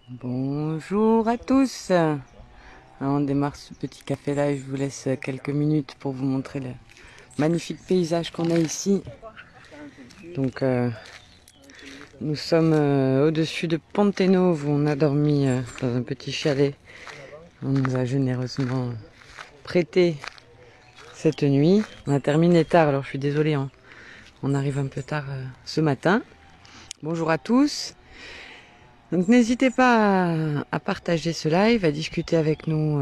Bonjour à tous. On démarre ce petit café là et je vous laisse quelques minutes pour vous montrer le magnifique paysage qu'on a ici. Donc nous sommes au-dessus de Pontenove où on a dormi dans un petit chalet. On nous a généreusement prêté cette nuit. On a terminé tard, alors je suis désolée, hein. On arrive un peu tard ce matin. Bonjour à tous. Donc n'hésitez pas à partager ce live, à discuter avec nous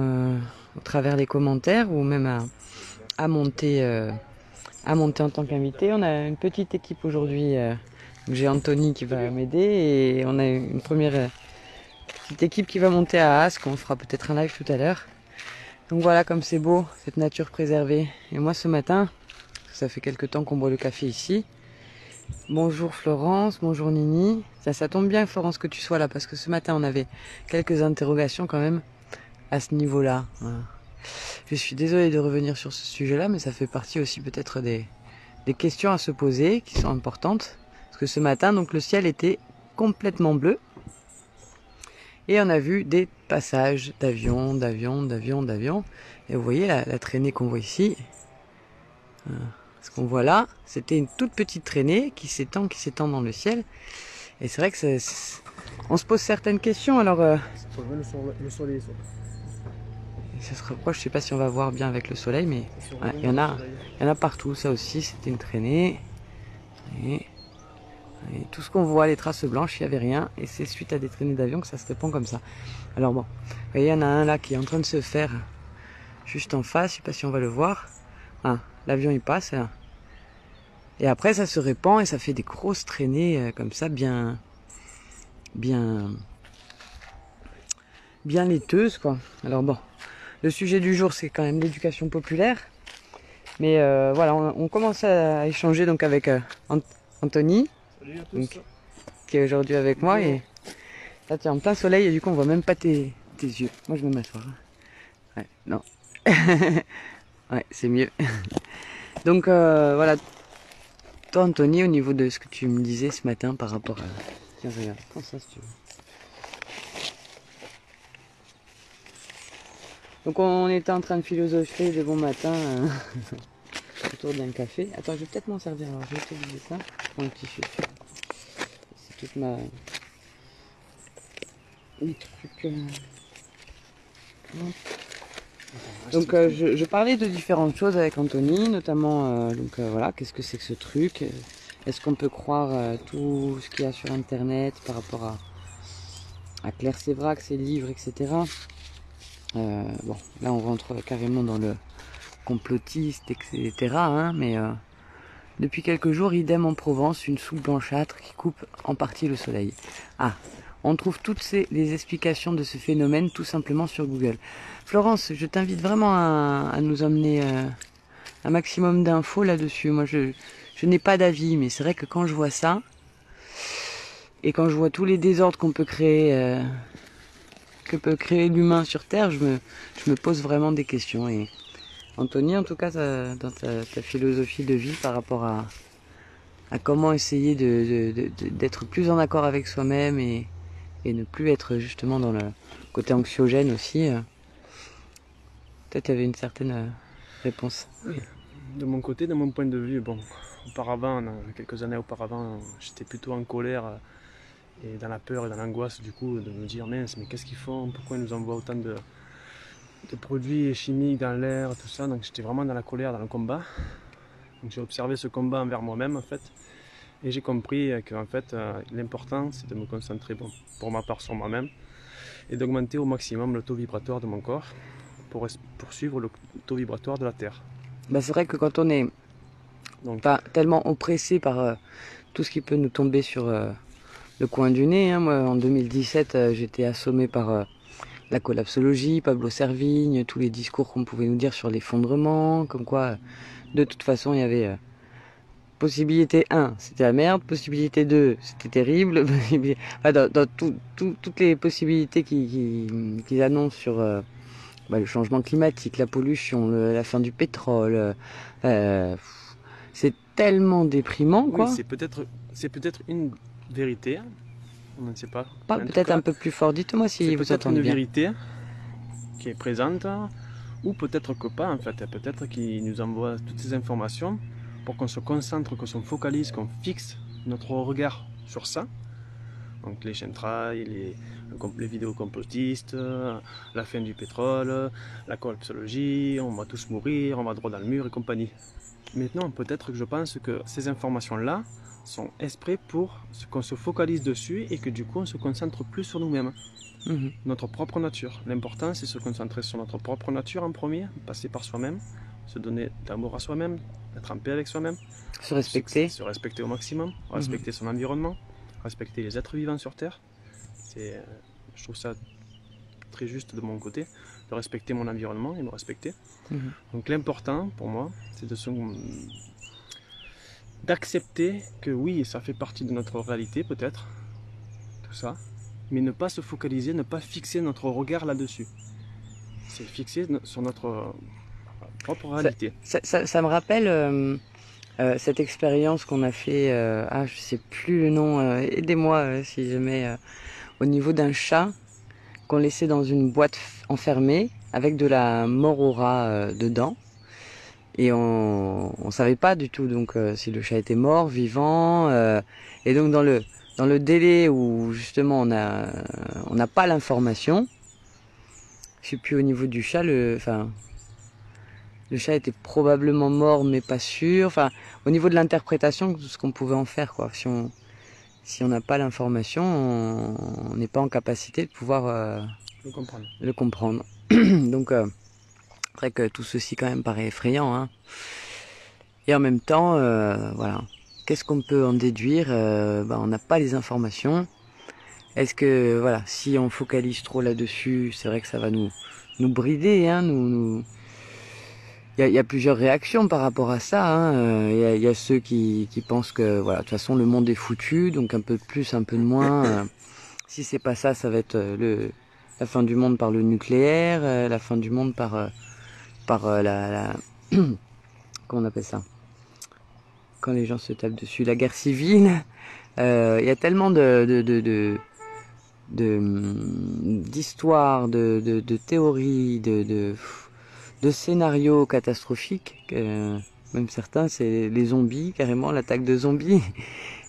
au travers des commentaires ou même à monter en tant qu'invité. On a une petite équipe aujourd'hui. J'ai Anthony qui va m'aider et on a une première petite équipe qui va monter à Ascq. On fera peut-être un live tout à l'heure. Donc voilà comme c'est beau, cette nature préservée. Et moi ce matin, ça fait quelques temps qu'on boit le café ici. Bonjour Florence, bonjour Nini. Ça tombe bien Florence que tu sois là parce que ce matin on avait quelques interrogations quand même à ce niveau-là. Voilà. Je suis désolée de revenir sur ce sujet-là, mais ça fait partie aussi peut-être des questions à se poser qui sont importantes. Parce que ce matin, donc le ciel était complètement bleu et on a vu des passages d'avions. Et vous voyez la traînée qu'on voit ici. Ce qu'on voit là, c'était une toute petite traînée qui s'étend dans le ciel. Et c'est vrai que on se pose certaines questions. Alors, le soleil. ça se rapproche. Je sais pas si on va voir bien avec le soleil, mais ouais, il y en a partout. Ça aussi, c'était une traînée. Et tout ce qu'on voit, les traces blanches, il n'y avait rien. Et c'est suite à des traînées d'avion que ça se répand comme ça. Alors bon, vous voyez, il y en a un là qui est en train de se faire juste en face. Je sais pas si on va le voir. Ah, l'avion il passe. Là. Et après, ça se répand et ça fait des grosses traînées comme ça, bien laiteuses, quoi. Alors bon, le sujet du jour, c'est quand même l'éducation populaire. Mais voilà, on commence à échanger donc avec Anthony, donc, qui est aujourd'hui avec moi. Et là, tu es en plein soleil et du coup, on voit même pas tes yeux. Moi, je vais m'asseoir. Ouais, non. Ouais, c'est mieux. Donc voilà, toi, Anthony, au niveau de ce que tu me disais ce matin par rapport à... Tiens, regarde, prends ça si tu veux. Donc on était en train de philosopher de bon matin autour d'un café. Attends, je vais peut-être m'en servir. Alors, je vais utiliser ça. Je prends un petit chute. C'est toute ma... mes trucs... Donc je parlais de différentes choses avec Anthony, notamment voilà, qu'est-ce que c'est que ce truc? Est-ce qu'on peut croire tout ce qu'il y a sur internet par rapport à Claire Sévrac, ses livres, etc. Bon, là on rentre carrément dans le complotiste, etc. Hein, mais depuis quelques jours, idem en Provence, une soupe blanchâtre qui coupe en partie le soleil. Ah, on trouve toutes les explications de ce phénomène tout simplement sur Google. Florence, je t'invite vraiment à nous emmener un maximum d'infos là-dessus. Moi, je n'ai pas d'avis, mais c'est vrai que quand je vois ça, et quand je vois tous les désordres qu'on peut créer, que peut créer l'humain sur Terre, je me pose vraiment des questions. Et Anthony, en tout cas, dans ta philosophie de vie par rapport à comment essayer d'être plus en accord avec soi-même et ne plus être justement dans le côté anxiogène aussi. Peut-être qu'il y avait une certaine réponse. Oui. De mon côté, de mon point de vue, bon, auparavant, quelques années auparavant, j'étais plutôt en colère et dans la peur et dans l'angoisse du coup de me dire mince, mais qu'est-ce qu'ils font? Pourquoi ils nous envoient autant de produits chimiques dans l'air, tout ça? Donc j'étais vraiment dans la colère, dans le combat. Donc j'ai observé ce combat envers moi-même en fait. Et j'ai compris qu'en fait, l'important c'est de me concentrer pour ma part sur moi-même et d'augmenter au maximum le taux vibratoire de mon corps pour poursuivre le taux vibratoire de la Terre. Bah, c'est vrai que quand on est pas tellement oppressé par tout ce qui peut nous tomber sur le coin du nez, hein. Moi en 2017 j'étais assommé par la collapsologie, Pablo Servigne, tous les discours qu'on pouvait nous dire sur l'effondrement, comme quoi de toute façon il y avait possibilité 1, c'était la merde, possibilité 2, c'était terrible, enfin, dans toutes les possibilités qu'ils annoncent sur le changement climatique, la pollution, la fin du pétrole, c'est tellement déprimant, Oui, quoi. c'est peut-être une vérité, On ne sait pas. Parle peut-être un peu plus fort, dites-moi si c'est vous peut-être entendez une bien. vérité qui est présente, ou peut-être que pas en fait. Peut-être qu'il nous envoie toutes ces informations pour qu'on se concentre, qu'on se focalise, qu'on fixe notre regard sur ça. Donc les chemtrails, les vidéos complotistes, la fin du pétrole, la collapsologie, on va tous mourir, on va droit dans le mur et compagnie. Maintenant, peut-être que je pense que ces informations-là sont exprès pour qu'on se focalise dessus et que du coup on se concentre plus sur nous-mêmes, notre propre nature. L'important c'est se concentrer sur notre propre nature en premier, passer par soi-même, se donner d'amour à soi-même, être en paix avec soi-même, Se respecter. se respecter au maximum, respecter son environnement, respecter les êtres vivants sur Terre. Je trouve ça très juste de mon côté, de respecter mon environnement et me respecter. Donc l'important pour moi, c'est d'accepter que oui, ça fait partie de notre réalité peut-être, tout ça, mais ne pas se focaliser, ne pas fixer notre regard là-dessus. C'est fixer sur notre propre réalité. Ça me rappelle cette expérience qu'on a fait, je sais plus le nom, aidez-moi si jamais, au niveau d'un chat qu'on laissait dans une boîte enfermée avec de la morora dedans. Et on savait pas du tout donc si le chat était mort, vivant, et donc dans le délai où justement on n'a pas l'information, je sais plus au niveau du chat, le chat était probablement mort mais pas sûr. Enfin, au niveau de l'interprétation, ce qu'on pouvait en faire quoi. Si on n'a pas l'information, on n'est pas en capacité de pouvoir le comprendre. Donc c'est vrai que tout ceci quand même paraît effrayant, hein. Et en même temps, voilà, qu'est-ce qu'on peut en déduire? On n'a pas les informations. Est-ce que, voilà, si on focalise trop là-dessus, c'est vrai que ça va nous brider, hein, Il y a plusieurs réactions par rapport à ça, hein. Il y a ceux qui pensent que, voilà, de toute façon, le monde est foutu, donc un peu de plus, un peu de moins. Si c'est pas ça, ça va être la fin du monde par le nucléaire, la fin du monde par la comment on appelle ça? Quand les gens se tapent dessus, la guerre civile. Il y a tellement d'histoires, de théories, de scénarios catastrophiques que même certains, c'est les zombies, carrément l'attaque de zombies.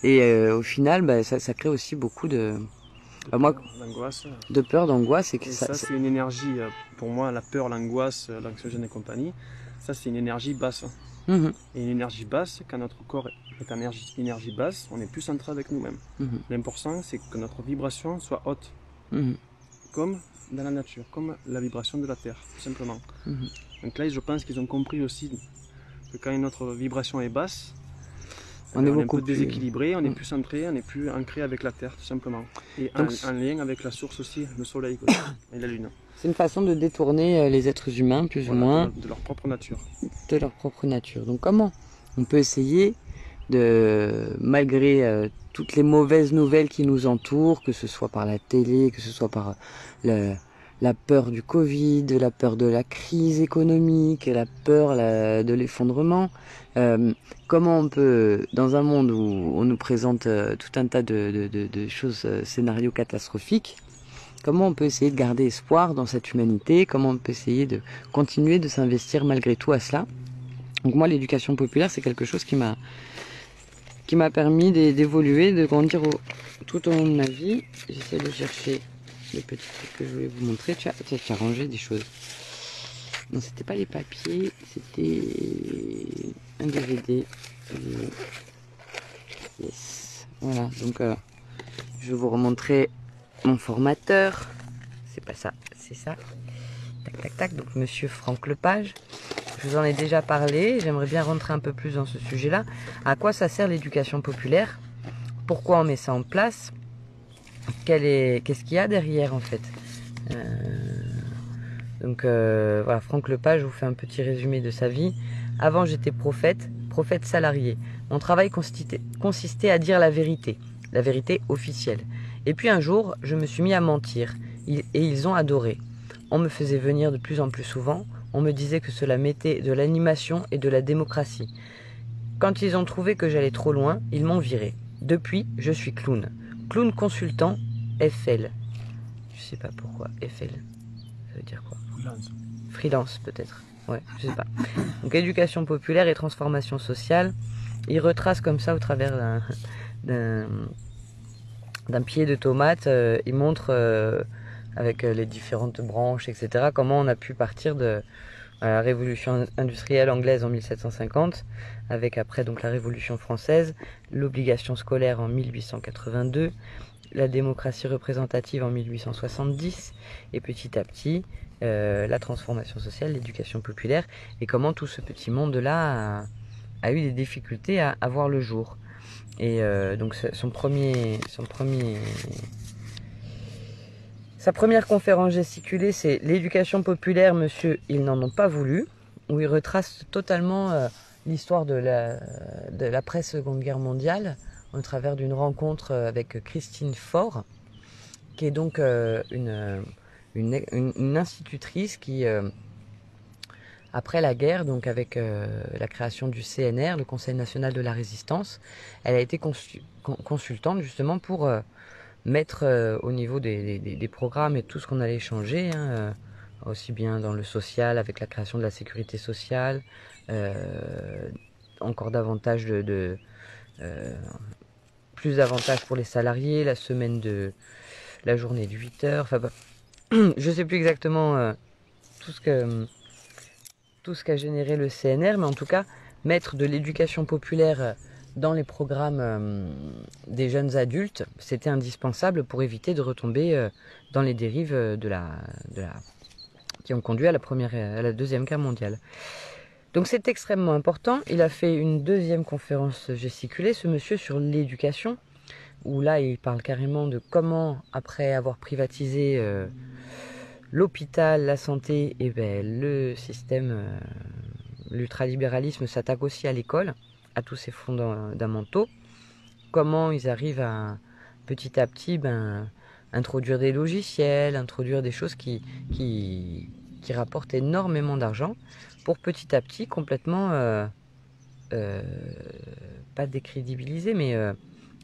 Et au final, ça crée aussi beaucoup d'angoisse. De peur, d'angoisse. Et ça c'est une énergie, pour moi, la peur, l'angoisse, l'anxiogène et compagnie, ça c'est une énergie basse. Et une énergie basse, quand notre corps est en énergie basse, on est plus centré avec nous-mêmes. L'important, c'est que notre vibration soit haute, comme dans la nature, comme la vibration de la Terre, tout simplement. Donc là, je pense qu'ils ont compris aussi que quand notre vibration est basse, on est un peu déséquilibré, on est plus centré, on est plus ancré avec la Terre, tout simplement. Et donc, en lien avec la source aussi, le Soleil et la Lune. C'est une façon de détourner les êtres humains, plus ou moins. De leur propre nature. De leur propre nature. Donc comment on peut essayer de, malgré toutes les mauvaises nouvelles qui nous entourent, que ce soit par la télé, que ce soit par la peur du Covid, la peur de la crise économique, la peur de l'effondrement, comment on peut, dans un monde où on nous présente tout un tas de choses, scénarios catastrophiques, comment on peut essayer de garder espoir dans cette humanité? Comment on peut essayer de continuer de s'investir malgré tout à cela? Donc moi, l'éducation populaire, c'est quelque chose qui m'a permis d'évoluer, de grandir tout au long de ma vie. J'essaie de chercher les petits trucs que je voulais vous montrer. Tu as rangé des choses. Non, c'était pas les papiers, c'était un DVD. Yes. Voilà, donc je vais vous remontrer mon formateur. C'est pas ça, c'est ça. Tac, tac, tac. Donc monsieur Franck Lepage. Je vous en ai déjà parlé, j'aimerais bien rentrer un peu plus dans ce sujet-là. À quoi ça sert l'éducation populaire? Pourquoi on met ça en place? Qu'est-ce qu'il y a derrière en fait? Voilà, Franck Lepage, je vous fais un petit résumé de sa vie. Avant j'étais prophète salarié. Mon travail consistait à dire la vérité officielle. Et puis un jour, je me suis mis à mentir, et ils ont adoré. On me faisait venir de plus en plus souvent. On me disait que cela mettait de l'animation et de la démocratie. Quand ils ont trouvé que j'allais trop loin, ils m'ont viré. Depuis, je suis clown. clown consultant FL. Je sais pas pourquoi FL. Ça veut dire quoi? Freelance. Freelance peut-être. Ouais, je sais pas. Donc éducation populaire et transformation sociale. Il retrace comme ça au travers d'un pied de tomate. Il montre avec les différentes branches, etc. comment on a pu partir de la révolution industrielle anglaise en 1750, avec après donc la révolution française, l'obligation scolaire en 1882, la démocratie représentative en 1870, et petit à petit la transformation sociale, l'éducation populaire, et comment tout ce petit monde-là a eu des difficultés à voir le jour. Et donc sa première conférence gesticulée, c'est l'éducation populaire, monsieur, ils n'en ont pas voulu, où il retrace totalement l'histoire de l'après-Seconde Guerre mondiale, au travers d'une rencontre avec Christine Faure, qui est donc une institutrice qui, après la guerre, donc avec la création du CNR, le Conseil national de la résistance, elle a été consultante justement pour mettre au niveau des programmes et tout ce qu'on allait changer, hein, aussi bien dans le social, avec la création de la sécurité sociale, encore davantage plus d'avantages pour les salariés, la journée de 8 heures, enfin, je sais plus exactement tout ce qu'a généré le CNR, mais en tout cas, mettre de l'éducation populaire dans les programmes des jeunes adultes, c'était indispensable pour éviter de retomber dans les dérives qui ont conduit à la Deuxième Guerre mondiale. Donc c'est extrêmement important. Il a fait une deuxième conférence gesticulée, ce monsieur, sur l'éducation, où là il parle carrément de comment, après avoir privatisé l'hôpital, la santé, et le système, l'ultralibéralisme s'attaque aussi à l'école, à tous ces fondamentaux, comment ils arrivent à petit à petit introduire des logiciels, introduire des choses qui rapportent énormément d'argent, pour petit à petit complètement, pas décrédibiliser, mais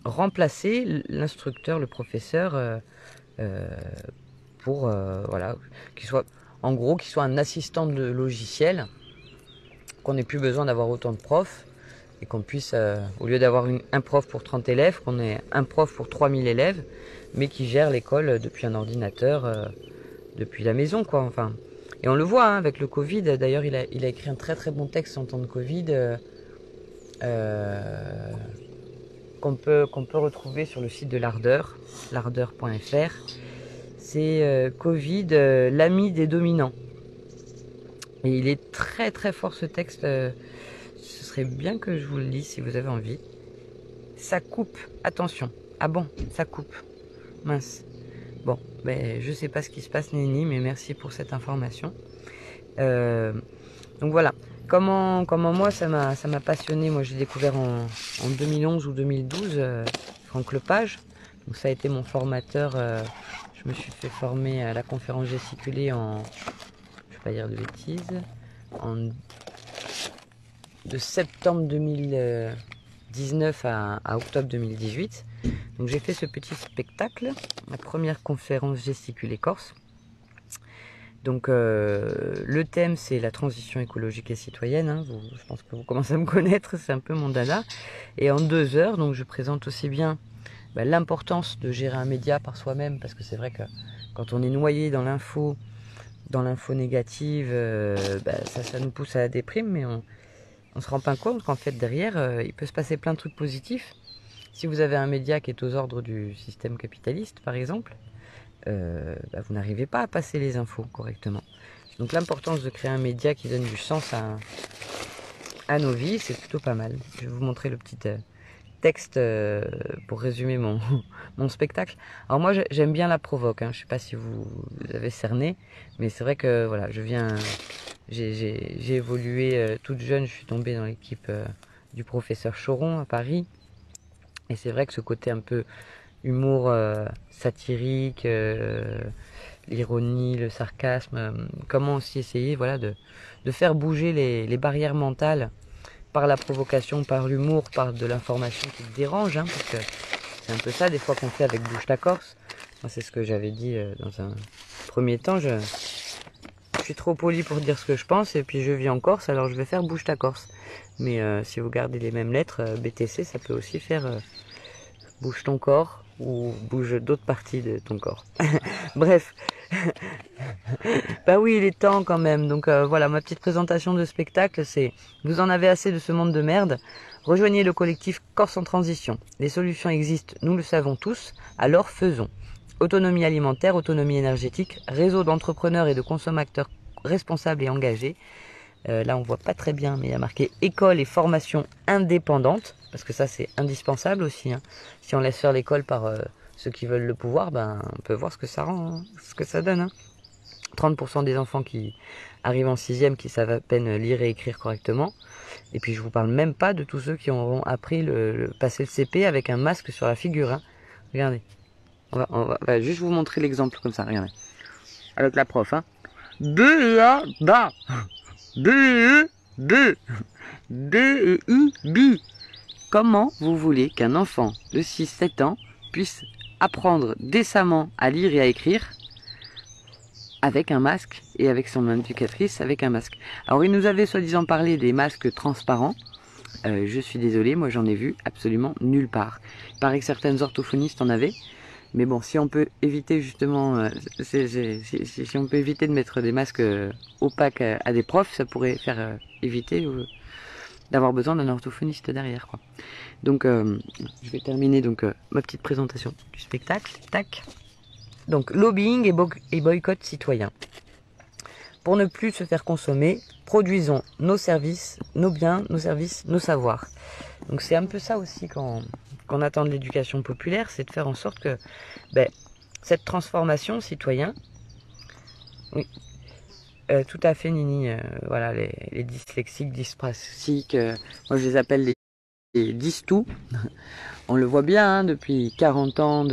remplacer l'instructeur, le professeur, pour voilà, qu'il soit un assistant de logiciel, qu'on n'ait plus besoin d'avoir autant de profs, et qu'on puisse, au lieu d'avoir un prof pour 30 élèves, qu'on ait un prof pour 3000 élèves, mais qui gère l'école depuis un ordinateur, depuis la maison, quoi. Enfin, et on le voit hein, avec le Covid. D'ailleurs, il a écrit un très très bon texte en temps de Covid, qu'on peut retrouver sur le site de l'Ardeur, l'ardeur.fr. C'est Covid, l'ami des dominants. Et il est très très fort ce texte. Ce serait bien que je vous le lise si vous avez envie. Ça coupe, attention. Ah bon, ça coupe. Mince. Bon, je sais pas ce qui se passe, Néni, mais merci pour cette information. Donc voilà. Comment moi ça m'a passionné. Moi j'ai découvert en 2011 ou 2012 Franck Lepage. Donc ça a été mon formateur. Je me suis fait former à la conférence gesticulée je vais pas dire de bêtises, de septembre 2019 à octobre 2018. Donc j'ai fait ce petit spectacle, ma première conférence gesticulée corse. Donc le thème c'est la transition écologique et citoyenne, hein. Je pense que vous commencez à me connaître, c'est un peu mon dada. Et en 2 heures, donc je présente aussi bien l'importance de gérer un média par soi-même, parce que c'est vrai que quand on est noyé dans l'info négative, ça nous pousse à la déprime, mais on se rend pas compte qu'en fait derrière il peut se passer plein de trucs positifs. Si vous avez un média qui est aux ordres du système capitaliste par exemple, vous n'arrivez pas à passer les infos correctement. Donc l'importance de créer un média qui donne du sens à nos vies, c'est plutôt pas mal. Je vais vous montrer le petit texte pour résumer mon spectacle. Alors moi j'aime bien la provoque, hein. Je sais pas si vous avez cerné, mais c'est vrai que voilà, j'ai évolué toute jeune, je suis tombée dans l'équipe du professeur Choron à Paris, et c'est vrai que ce côté un peu humour satirique, l'ironie, le sarcasme, comment aussi essayer voilà, de faire bouger les barrières mentales par la provocation, par l'humour, par de l'information qui te dérange, hein, parce que C'est un peu ça des fois qu'on fait avec Bouge ta Corse. Moi c'est ce que j'avais dit dans un premier temps. Je suis trop poli pour dire ce que je pense et puis je vis en Corse, alors je vais faire Bouge ta Corse. Mais si vous gardez les mêmes lettres, BTC, ça peut aussi faire bouge ton corps ou bouge d'autres parties de ton corps. Bref. Bah oui, il est temps quand même. Donc voilà, ma petite présentation de spectacle, c'est vous en avez assez de ce monde de merde. Rejoignez le collectif Corse en transition. Les solutions existent, nous le savons tous, alors faisons. Autonomie alimentaire, autonomie énergétique, réseau d'entrepreneurs et de consommateurs responsables et engagés. Là, on voit pas très bien, mais il y a marqué école et formation indépendante, parce que ça, c'est indispensable aussi. Hein. Si on laisse faire l'école par ceux qui veulent le pouvoir, ben, on peut voir ce que ça rend, hein, ce que ça donne. Hein. 30% des enfants qui arrivent en 6e qui savent à peine lire et écrire correctement. Et puis, je vous parle même pas de tous ceux qui auront appris passer le CP avec un masque sur la figure. Hein. Regardez. On va juste vous montrer l'exemple comme ça, regardez. Avec la prof, hein. B-A-D-A. B-E-B. B-E-I-B. Comment vous voulez qu'un enfant de 6-7 ans puisse apprendre décemment à lire et à écrire avec un masque et avec son éducatrice avec un masque? Alors, il nous avait soi-disant parlé des masques transparents. Je suis désolé, moi j'en ai vu absolument nulle part. Il paraît que certaines orthophonistes en avaient. Mais bon, si on peut éviter justement, si on peut éviter de mettre des masques opaques à des profs, ça pourrait faire éviter d'avoir besoin d'un orthophoniste derrière, quoi. Donc, je vais terminer donc ma petite présentation du spectacle. Tac. Donc, lobbying et boycott citoyen. Pour ne plus se faire consommer, produisons nos services, nos biens, nos services, nos savoirs. Donc, c'est un peu ça aussi qu'on attend de l'éducation populaire, c'est de faire en sorte que cette transformation citoyen, oui, tout à fait Nini, voilà, les dyslexiques, dyspraxiques, moi je les appelle les dys-tout. On le voit bien hein, depuis 40 ans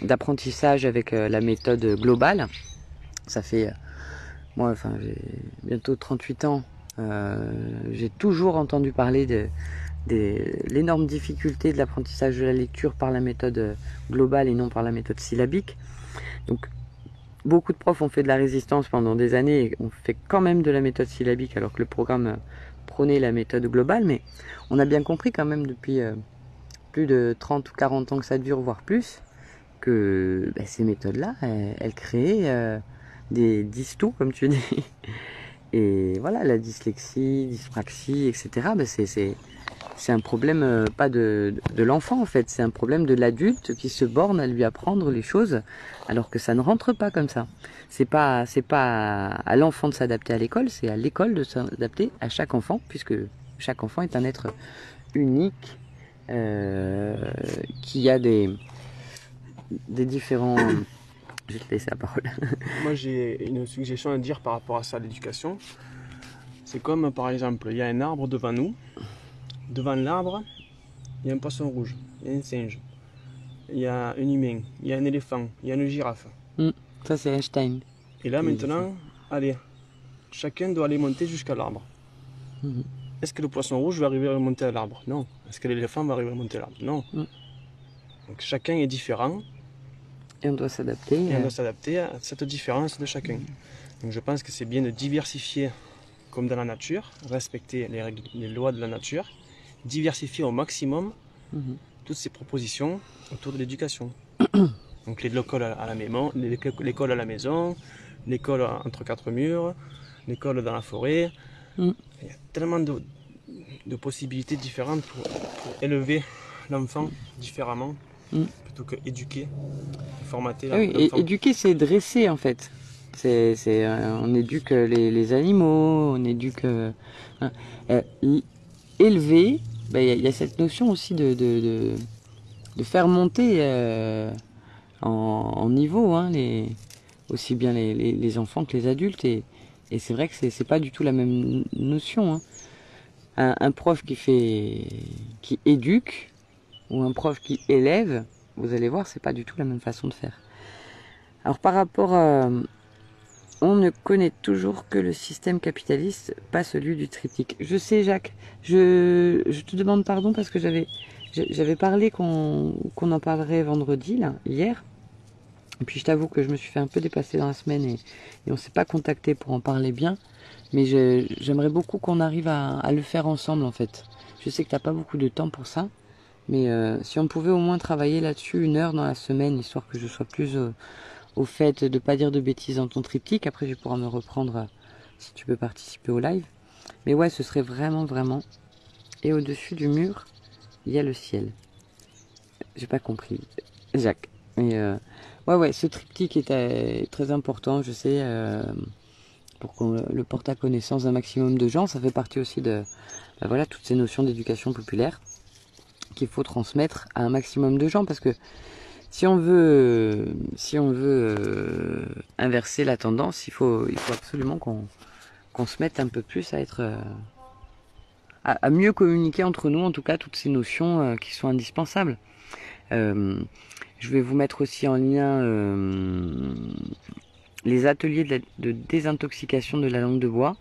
d'apprentissage avec la méthode globale. Ça fait, moi enfin j'ai bientôt 38 ans, j'ai toujours entendu parler de l'énorme difficulté de l'apprentissage de la lecture par la méthode globale et non par la méthode syllabique. Donc beaucoup de profs ont fait de la résistance pendant des années et ont fait quand même de la méthode syllabique alors que le programme prônait la méthode globale, mais on a bien compris quand même depuis plus de 30 ou 40 ans que ça dure, voire plus, que ces méthodes-là, elles créaient des dys-tout, comme tu dis. Et voilà, la dyslexie, dyspraxie, etc., c'est un problème pas de l'enfant en fait, c'est un problème de l'adulte qui se borne à lui apprendre les choses alors que ça ne rentre pas comme ça. C'est pas à l'enfant de s'adapter à l'école, c'est à l'école de s'adapter à chaque enfant puisque chaque enfant est un être unique qui a des différents... Je vais te laisser la parole. Moi j'ai une suggestion à dire par rapport à ça, l'éducation. C'est comme par exemple, il y a un arbre devant nous. Devant l'arbre, il y a un poisson rouge, il y a un singe, il y a un humain, il y a un éléphant, il y a une girafe. Ça c'est Einstein. Et là maintenant, allez, chacun doit aller monter jusqu'à l'arbre. Est-ce que le poisson rouge va arriver à monter à l'arbre? Non. Est-ce que l'éléphant va arriver à monter à l'arbre? Non. Donc chacun est différent. Et on doit s'adapter. Et on doit s'adapter à cette différence de chacun. Donc je pense que c'est bien de diversifier comme dans la nature, respecter les règles, les lois de la nature, diversifier au maximum toutes ces propositions autour de l'éducation. Donc l'école à la maison, l'école à la maison, l'école entre quatre murs, l'école dans la forêt. Il y a tellement de possibilités différentes pour élever l'enfant différemment, plutôt que éduquer, formater l'enfant. Oui, éduquer c'est dresser en fait. On éduque les animaux, on éduque... élever, y a cette notion aussi de faire monter en niveau hein, aussi bien les enfants que les adultes. Et c'est vrai que c'est pas du tout la même notion. Hein. Un prof qui éduque ou un prof qui élève, vous allez voir, c'est pas du tout la même façon de faire. Alors par rapport à... On ne connaît toujours que le système capitaliste, pas celui du triptyque. Je sais, Jacques, je te demande pardon parce que j'avais J'avais parlé qu'on en parlerait vendredi, là, hier. Et puis je t'avoue que je me suis fait un peu dépasser dans la semaine et on ne s'est pas contacté pour en parler bien. Mais j'aimerais beaucoup qu'on arrive à le faire ensemble en fait. Je sais que tu n'as pas beaucoup de temps pour ça. Mais si on pouvait au moins travailler là-dessus 1 heure dans la semaine, histoire que je sois plus au fait de ne pas dire de bêtises dans ton triptyque. Après, je pourrai me reprendre si tu peux participer au live. Mais ouais, ce serait vraiment, vraiment. Et au-dessus du mur, il y a le ciel. J'ai pas compris, Jacques. Mais ouais, ce triptyque est très important, je sais, pour qu'on le porte à connaissance d'un maximum de gens. Ça fait partie aussi de voilà, toutes ces notions d'éducation populaire qu'il faut transmettre à un maximum de gens, parce que si on veut inverser la tendance, il faut absolument qu'on se mette un peu plus à être à mieux communiquer entre nous, en tout cas toutes ces notions qui sont indispensables. Je vais vous mettre aussi en lien les ateliers de désintoxication de la langue de bois.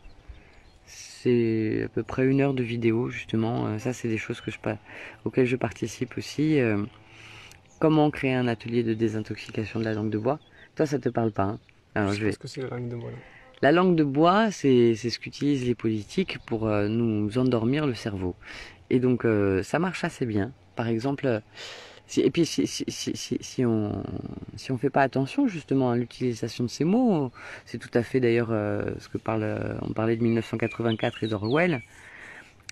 C'est à peu près 1 heure de vidéo justement. Ça c'est des choses auxquelles je participe aussi. Comment créer un atelier de désintoxication de la langue de bois? Toi ça te parle pas, hein? Alors, Je sais pas ce que c'est la langue de bois là. La langue de bois, c'est ce qu'utilisent les politiques pour nous endormir le cerveau. Et donc ça marche assez bien. Par exemple, et puis si on fait pas attention justement à l'utilisation de ces mots, c'est tout à fait d'ailleurs ce que on parlait de 1984 et d'Orwell,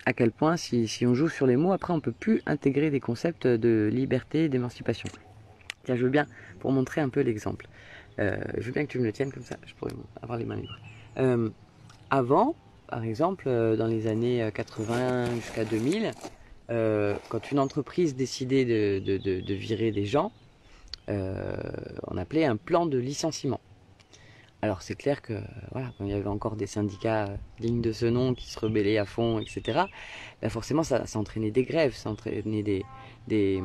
à quel point si on joue sur les mots, après on peut plus intégrer des concepts de liberté et d'émancipation. Tiens, je veux bien, pour montrer un peu l'exemple, je veux bien que tu me le tiennes comme ça, je pourrais avoir les mains libres. Avant, par exemple, dans les années 80 jusqu'à 2000, quand une entreprise décidait de virer des gens, on appelait un plan de licenciement. Alors c'est clair que voilà, quand il y avait encore des syndicats dignes de ce nom qui se rebellaient à fond, etc., ben forcément ça entraînait des grèves, ça entraînait de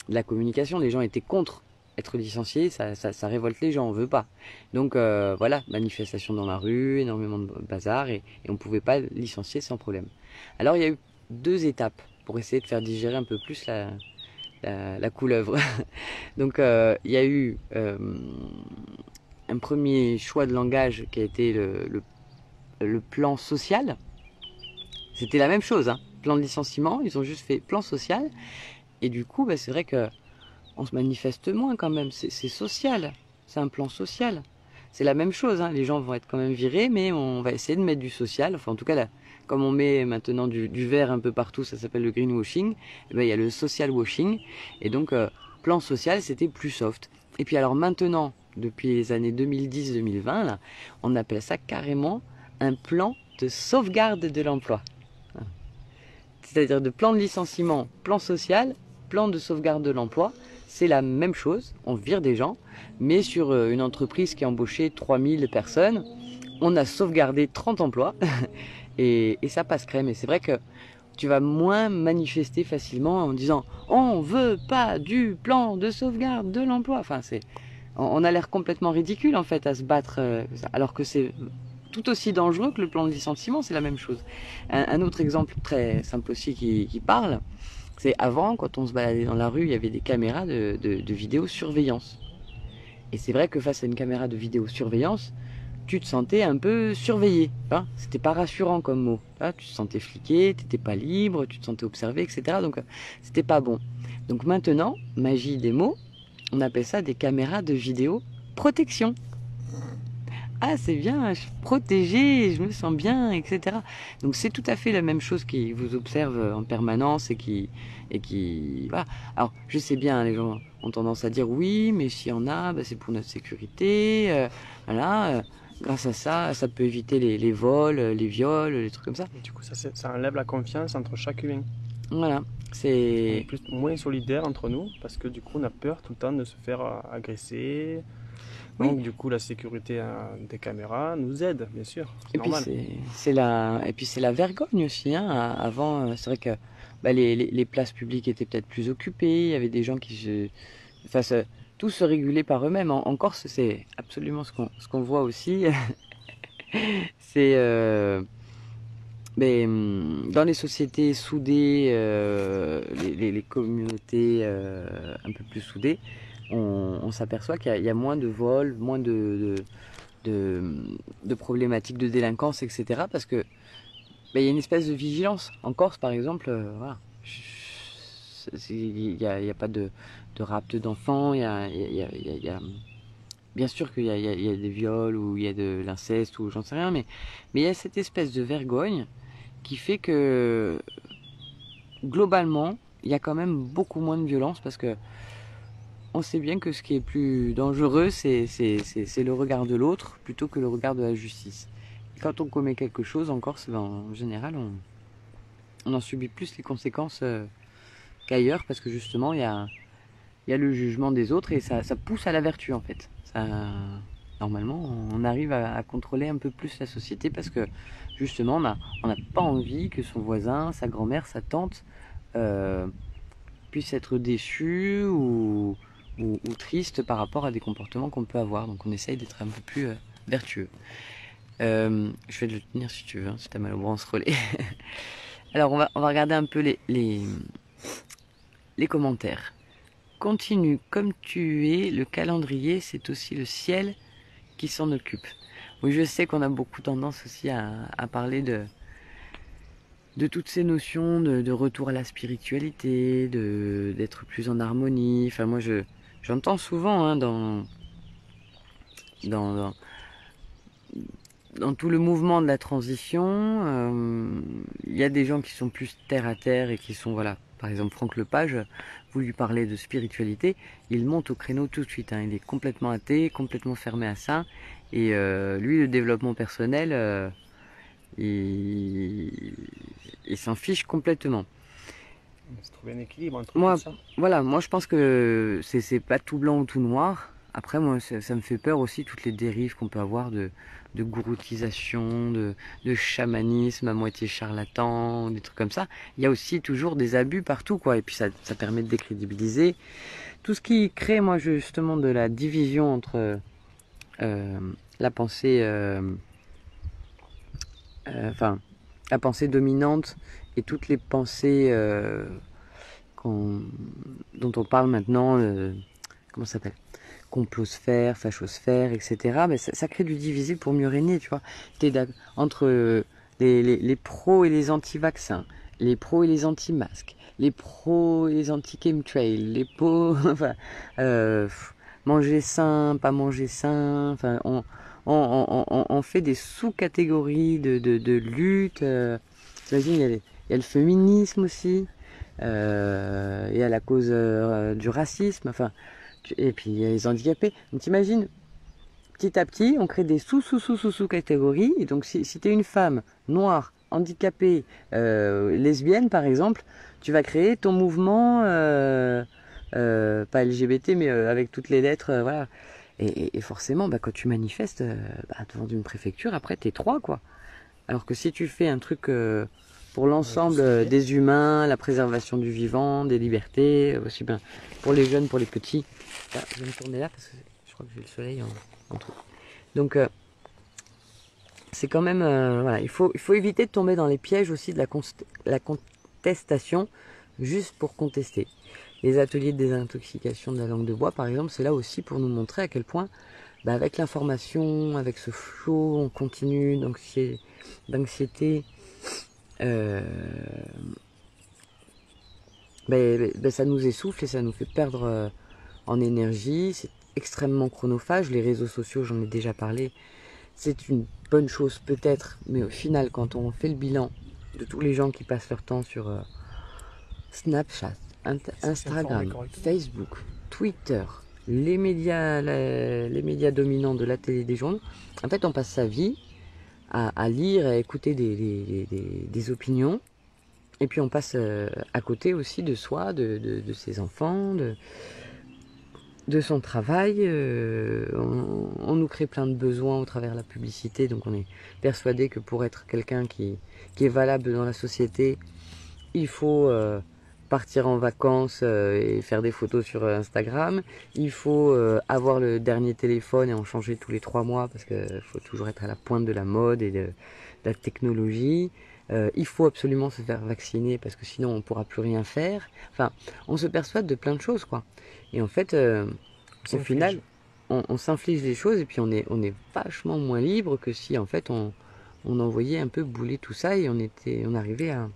la communication. Les gens étaient contre être licenciés, ça révolte les gens, on veut pas. Donc voilà, manifestation dans la rue, énormément de bazar, et on ne pouvait pas licencier sans problème. Alors il y a eu 2 étapes pour essayer de faire digérer un peu plus la couleuvre. Donc il y a eu un premier choix de langage qui a été le plan social. C'était la même chose, hein. Plan de licenciement, ils ont juste fait plan social. Et du coup, bah, c'est vrai que on se manifeste moins quand même. C'est social, c'est un plan social. C'est la même chose, hein. Les gens vont être quand même virés, mais on va essayer de mettre du social. Enfin, en tout cas, là, comme on met maintenant du vert un peu partout, ça s'appelle le greenwashing. Et ben, il y a le social washing. Et donc, plan social, c'était plus soft. Et puis alors maintenant, depuis les années 2010-2020, on appelle ça carrément un plan de sauvegarde de l'emploi. C'est-à-dire de plan de licenciement, plan social, plan de sauvegarde de l'emploi. C'est la même chose, on vire des gens, mais sur une entreprise qui a embauché 3000 personnes, on a sauvegardé 30 emplois et ça passe crème. Et c'est vrai que tu vas moins manifester facilement en disant on veut pas du plan de sauvegarde de l'emploi. Enfin, on a l'air complètement ridicule en fait à se battre, alors que c'est tout aussi dangereux que le plan de licenciement, c'est la même chose. Un autre exemple très simple aussi qui parle, c'est avant, quand on se baladait dans la rue, il y avait des caméras de vidéosurveillance. Et c'est vrai que face à une caméra de vidéosurveillance, tu te sentais un peu surveillé. Hein, c'était pas rassurant comme mot. Hein, tu te sentais fliqué, tu n'étais pas libre, tu te sentais observé, etc. Donc c'était pas bon. Donc maintenant, magie des mots, on appelle ça des caméras de vidéo protection. Ah c'est bien, je suis protégé, je me sens bien, etc. Donc c'est tout à fait la même chose qui vous observe en permanence et qui voilà. Alors je sais bien, les gens ont tendance à dire oui, mais s'il y en a, bah, c'est pour notre sécurité, voilà. Grâce à ça, ça peut éviter les vols, les viols, les trucs comme ça. Et du coup, ça enlève la confiance entre chaque humain. Voilà, On c'est est moins solidaires entre nous parce que du coup, on a peur tout le temps de se faire agresser. Donc, oui. du coup, la sécurité des caméras nous aide, bien sûr. C'est Et puis normal. c'est la vergogne aussi. Hein. Avant, c'est vrai que bah, les places publiques étaient peut-être plus occupées. Il y avait des gens enfin, tout se régulait par eux-mêmes. En Corse, c'est absolument ce qu'on voit aussi. C'est Mais dans les sociétés soudées, les communautés un peu plus soudées, on s'aperçoit qu'il y a moins de vols, moins de problématiques de délinquance, etc. Parce que il y a une espèce de vigilance. En Corse, par exemple, voilà, il y a pas de rapt d'enfants, il y a bien sûr qu'il y a des viols ou il y a de l'inceste ou j'en sais rien, mais il y a cette espèce de vergogne qui fait que globalement, il y a quand même beaucoup moins de violence parce que on sait bien que ce qui est plus dangereux, c'est le regard de l'autre plutôt que le regard de la justice. Et quand on commet quelque chose en Corse, ben, en général, on en subit plus les conséquences qu'ailleurs parce que justement, il y a le jugement des autres et ça pousse à la vertu en fait. Normalement, on arrive à contrôler un peu plus la société parce que justement, on n'a pas envie que son voisin, sa grand-mère, sa tante euh, puisse être déçu ou triste par rapport à des comportements qu'on peut avoir. Donc on essaye d'être un peu plus vertueux. Je vais te le tenir si tu veux, hein, si tu as mal au bras, on se relaie. Alors on va regarder un peu les commentaires. Continue comme tu es, le calendrier, c'est aussi le ciel qui s'en occupe. Oui, je sais qu'on a beaucoup tendance aussi à parler de toutes ces notions de retour à la spiritualité, d'être plus en harmonie. Enfin, moi, j'entends souvent hein, dans, dans, dans tout le mouvement de la transition, il y a des gens qui sont plus terre à terre et qui sont, voilà, par exemple Franck Lepage, vous lui parlez de spiritualité, il monte au créneau tout de suite. Hein, il est complètement athée, complètement fermé à ça. Et lui, le développement personnel, il, il s'en fiche complètement. C'est trouver un équilibre entre Moi, tout ça. voilà, moi je pense que c'est pas tout blanc ou tout noir. Après, moi, ça me fait peur aussi toutes les dérives qu'on peut avoir de gouroutisation, de chamanisme à moitié charlatan, des trucs comme ça. Il y a aussi toujours des abus partout, quoi. Et puis ça permet de décrédibiliser. Tout ce qui crée, moi, justement, de la division entre la pensée, enfin, la pensée dominante et toutes les pensées dont on parle maintenant, comment ça s'appelle, complosphère, fachosphère, etc. Mais ça crée du divisé pour mieux régner, tu vois. Entre les pros et les anti-vaccins, les pros et les anti-masques, les pros et les anti-chemtrail, les pros, enfin, manger sain, pas manger sain, enfin, on fait des sous-catégories de lutte. T'imagines, il y a le féminisme aussi, il y a la cause du racisme, enfin, et puis il y a les handicapés. Donc t'imagines, petit à petit, on crée des sous-catégories. Et donc si tu es une femme noire, handicapée, lesbienne par exemple, tu vas créer ton mouvement, pas LGBT, mais avec toutes les lettres, voilà. Et forcément, bah, quand tu manifestes bah, devant une préfecture, après t'es trois, quoi. Alors que si tu fais un truc pour l'ensemble des humains, la préservation du vivant, des libertés, aussi bien pour les jeunes, pour les petits. Ah, je vais me tourner là parce que je crois que j'ai le soleil en trop. Donc c'est quand même, voilà, il faut éviter de tomber dans les pièges aussi de la contestation juste pour contester. Les ateliers de désintoxication de la langue de bois, par exemple, c'est là aussi pour nous montrer à quel point, bah, avec l'information, avec ce flot en continu d'anxiété, euh, ça nous essouffle et ça nous fait perdre en énergie. C'est extrêmement chronophage. Les réseaux sociaux, j'en ai déjà parlé, c'est une bonne chose peut-être, mais au final, quand on fait le bilan de tous les gens qui passent leur temps sur Snapchat, Instagram, Facebook, Twitter, les médias dominants de la télé, des journaux, en fait, on passe sa vie à lire, à écouter des opinions. Et puis on passe à côté aussi de soi, de ses enfants, de son travail. On nous crée plein de besoins au travers de la publicité, donc on est persuadé que pour être quelqu'un qui est valable dans la société, il faut partir en vacances et faire des photos sur Instagram. Il faut avoir le dernier téléphone et en changer tous les 3 mois parce qu'il faut toujours être à la pointe de la mode et de la technologie. il faut absolument se faire vacciner parce que sinon on ne pourra plus rien faire. Enfin, on se persuade de plein de choses, quoi. Et en fait, au final, on s'inflige des choses et puis on est vachement moins libre que si en fait on envoyait un peu bouler tout ça et on arrivait à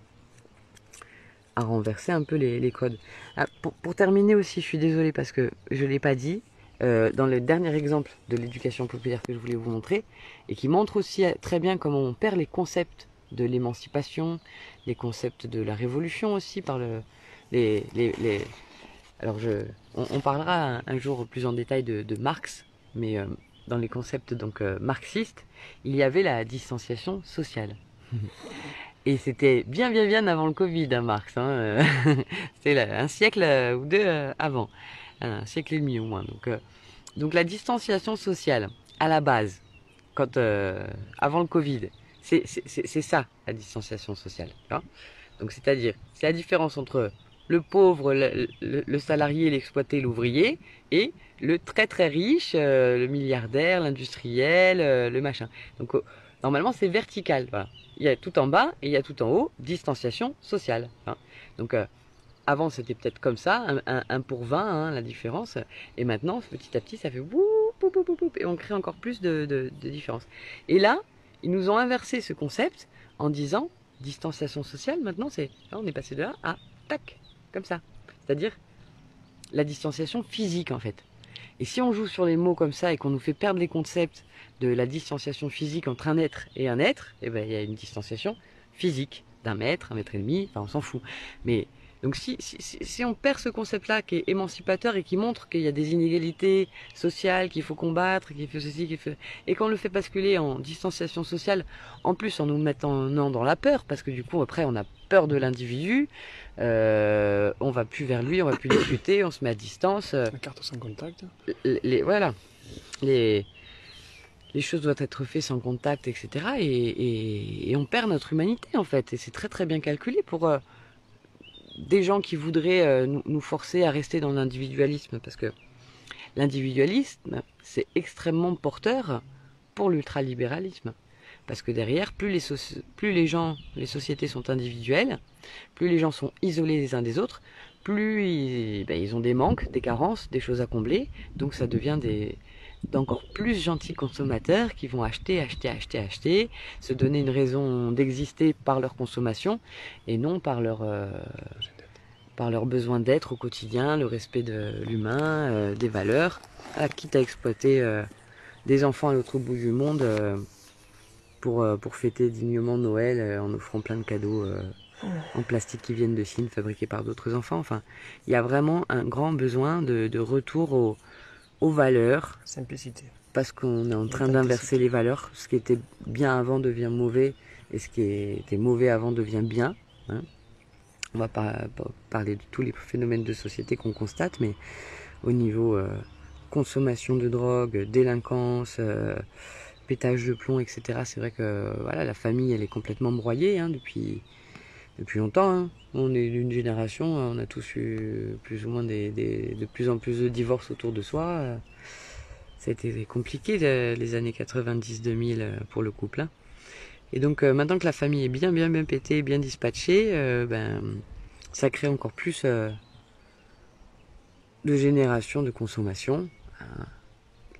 renverser un peu les codes. Ah, pour terminer aussi, je suis désolée parce que je ne l'ai pas dit, dans le dernier exemple de l'éducation populaire que je voulais vous montrer, et qui montre aussi très bien comment on perd les concepts de l'émancipation, les concepts de la révolution aussi, par les... Alors on parlera un jour plus en détail de Marx, mais dans les concepts donc marxistes, il y avait la distanciation sociale. Et c'était bien avant le Covid, hein, Marx. Hein, c'était un siècle ou deux avant. Un siècle et demi au moins. Donc la distanciation sociale, à la base, avant le Covid, c'est ça, la distanciation sociale. Hein. Donc c'est-à-dire, c'est la différence entre le pauvre, le salarié, l'exploité, l'ouvrier, et le très riche, le milliardaire, l'industriel, le machin. Donc normalement c'est vertical. Voilà. Il y a tout en bas et il y a tout en haut, distanciation sociale. Hein. Donc avant c'était peut-être comme ça, un pour 20, hein, la différence. Et maintenant, petit à petit, ça fait woup, woup, woup, woup, woup, et on crée encore plus de différences. Et là, ils nous ont inversé ce concept en disant distanciation sociale, maintenant c'est, là, on est passé de là à tac, comme ça. C'est-à-dire la distanciation physique en fait. Et si on joue sur les mots comme ça et qu'on nous fait perdre les concepts de la distanciation physique entre un être et un être, eh ben, il y a une distanciation physique d'un mètre, 1,5 mètre, enfin on s'en fout. Mais donc si on perd ce concept-là qui est émancipateur et qui montre qu'il y a des inégalités sociales qu'il faut combattre, qu'il faut ceci, qu'il faut... et qu'on le fait basculer en distanciation sociale, en plus en nous mettant dans la peur, parce que du coup après on a peur de l'individu, on va plus vers lui, on va plus discuter, on se met à distance. La carte sans contact. Voilà, les choses doivent être faites sans contact, etc. Et on perd notre humanité en fait. Et c'est très bien calculé pour des gens qui voudraient nous forcer à rester dans l'individualisme. Parce que l'individualisme, c'est extrêmement porteur pour l'ultralibéralisme. Parce que derrière, plus les sociétés sont individuelles, plus les gens sont isolés les uns des autres, plus ils ont des manques, des carences, des choses à combler. Donc ça devient d'encore plus gentils consommateurs qui vont acheter, se donner une raison d'exister par leur consommation et non par leur besoin d'être au quotidien, le respect de l'humain, des valeurs, quitte à exploiter des enfants à l'autre bout du monde pour fêter dignement Noël en offrant plein de cadeaux en plastique qui viennent de Chine, fabriqués par d'autres enfants. Enfin, il y a vraiment un grand besoin de retour aux valeurs. Simplicité. Parce qu'on est en train d'inverser les valeurs. Ce qui était bien avant devient mauvais et ce qui était mauvais avant devient bien. Hein. On va pas parler de tous les phénomènes de société qu'on constate, mais au niveau consommation de drogue, délinquance, pétage de plomb, etc. C'est vrai que voilà, la famille elle est complètement broyée hein, depuis longtemps. Hein. On est d'une génération, on a tous eu plus ou moins de plus en plus de divorces autour de soi. Ça a été compliqué les années 90-2000 pour le couple. Hein. Et donc maintenant que la famille est bien pétée, bien dispatchée, ça crée encore plus de générations de consommation.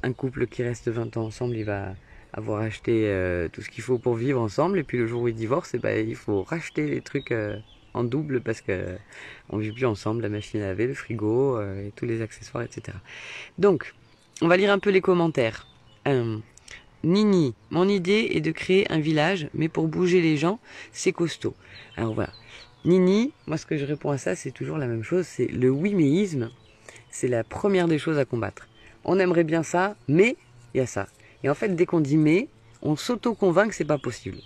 Un couple qui reste 20 ans ensemble, il va avoir acheté tout ce qu'il faut pour vivre ensemble, et puis le jour où ils divorcent, il faut racheter les trucs en double parce que on vit plus ensemble, la machine à laver, le frigo, et tous les accessoires, etc. Donc, on va lire un peu les commentaires. Nini, mon idée est de créer un village, mais pour bouger les gens, c'est costaud. Alors voilà. Nini, moi ce que je réponds à ça, c'est toujours la même chose, c'est le oui-méisme, c'est la première des choses à combattre. On aimerait bien ça, mais il y a ça. Et en fait, dès qu'on dit mais, on s'auto-convainc que c'est pas possible.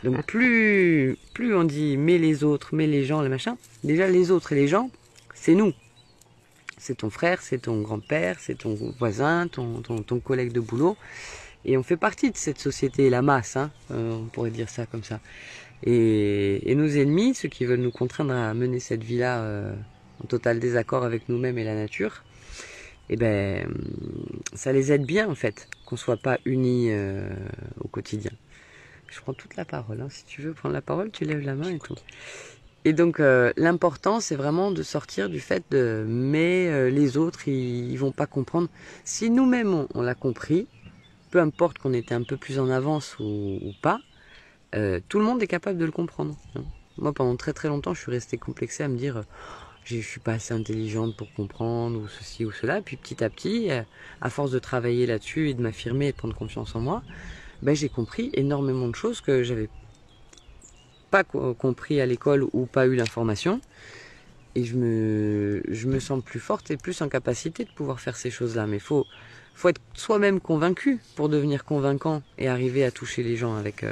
Donc plus on dit mais les autres, mais les gens, les machins, déjà les autres et les gens, c'est nous. C'est ton frère, c'est ton grand-père, c'est ton voisin, ton collègue de boulot. Et on fait partie de cette société, la masse, hein, on pourrait dire ça comme ça. Et nos ennemis, ceux qui veulent nous contraindre à mener cette vie-là en total désaccord avec nous-mêmes et la nature, ça les aide bien en fait, qu'on soit pas unis au quotidien. Je prends toute la parole. Hein. Si tu veux prendre la parole, tu lèves la main et tout. Et donc, l'important, c'est vraiment de sortir du fait de mais les autres, ils vont pas comprendre. Si nous-mêmes, on l'a compris, peu importe qu'on était un peu plus en avance ou pas, tout le monde est capable de le comprendre. Hein. Moi, pendant très très longtemps, je suis restée complexée à me dire je suis pas assez intelligente pour comprendre ou ceci ou cela. Puis petit à petit, à force de travailler là-dessus et de m'affirmer et de prendre confiance en moi, ben, j'ai compris énormément de choses que j'avais pas compris à l'école ou pas eu l'information. Et je me sens plus forte et plus en capacité de pouvoir faire ces choses-là. Mais faut être soi-même convaincu pour devenir convaincant et arriver à toucher les gens avec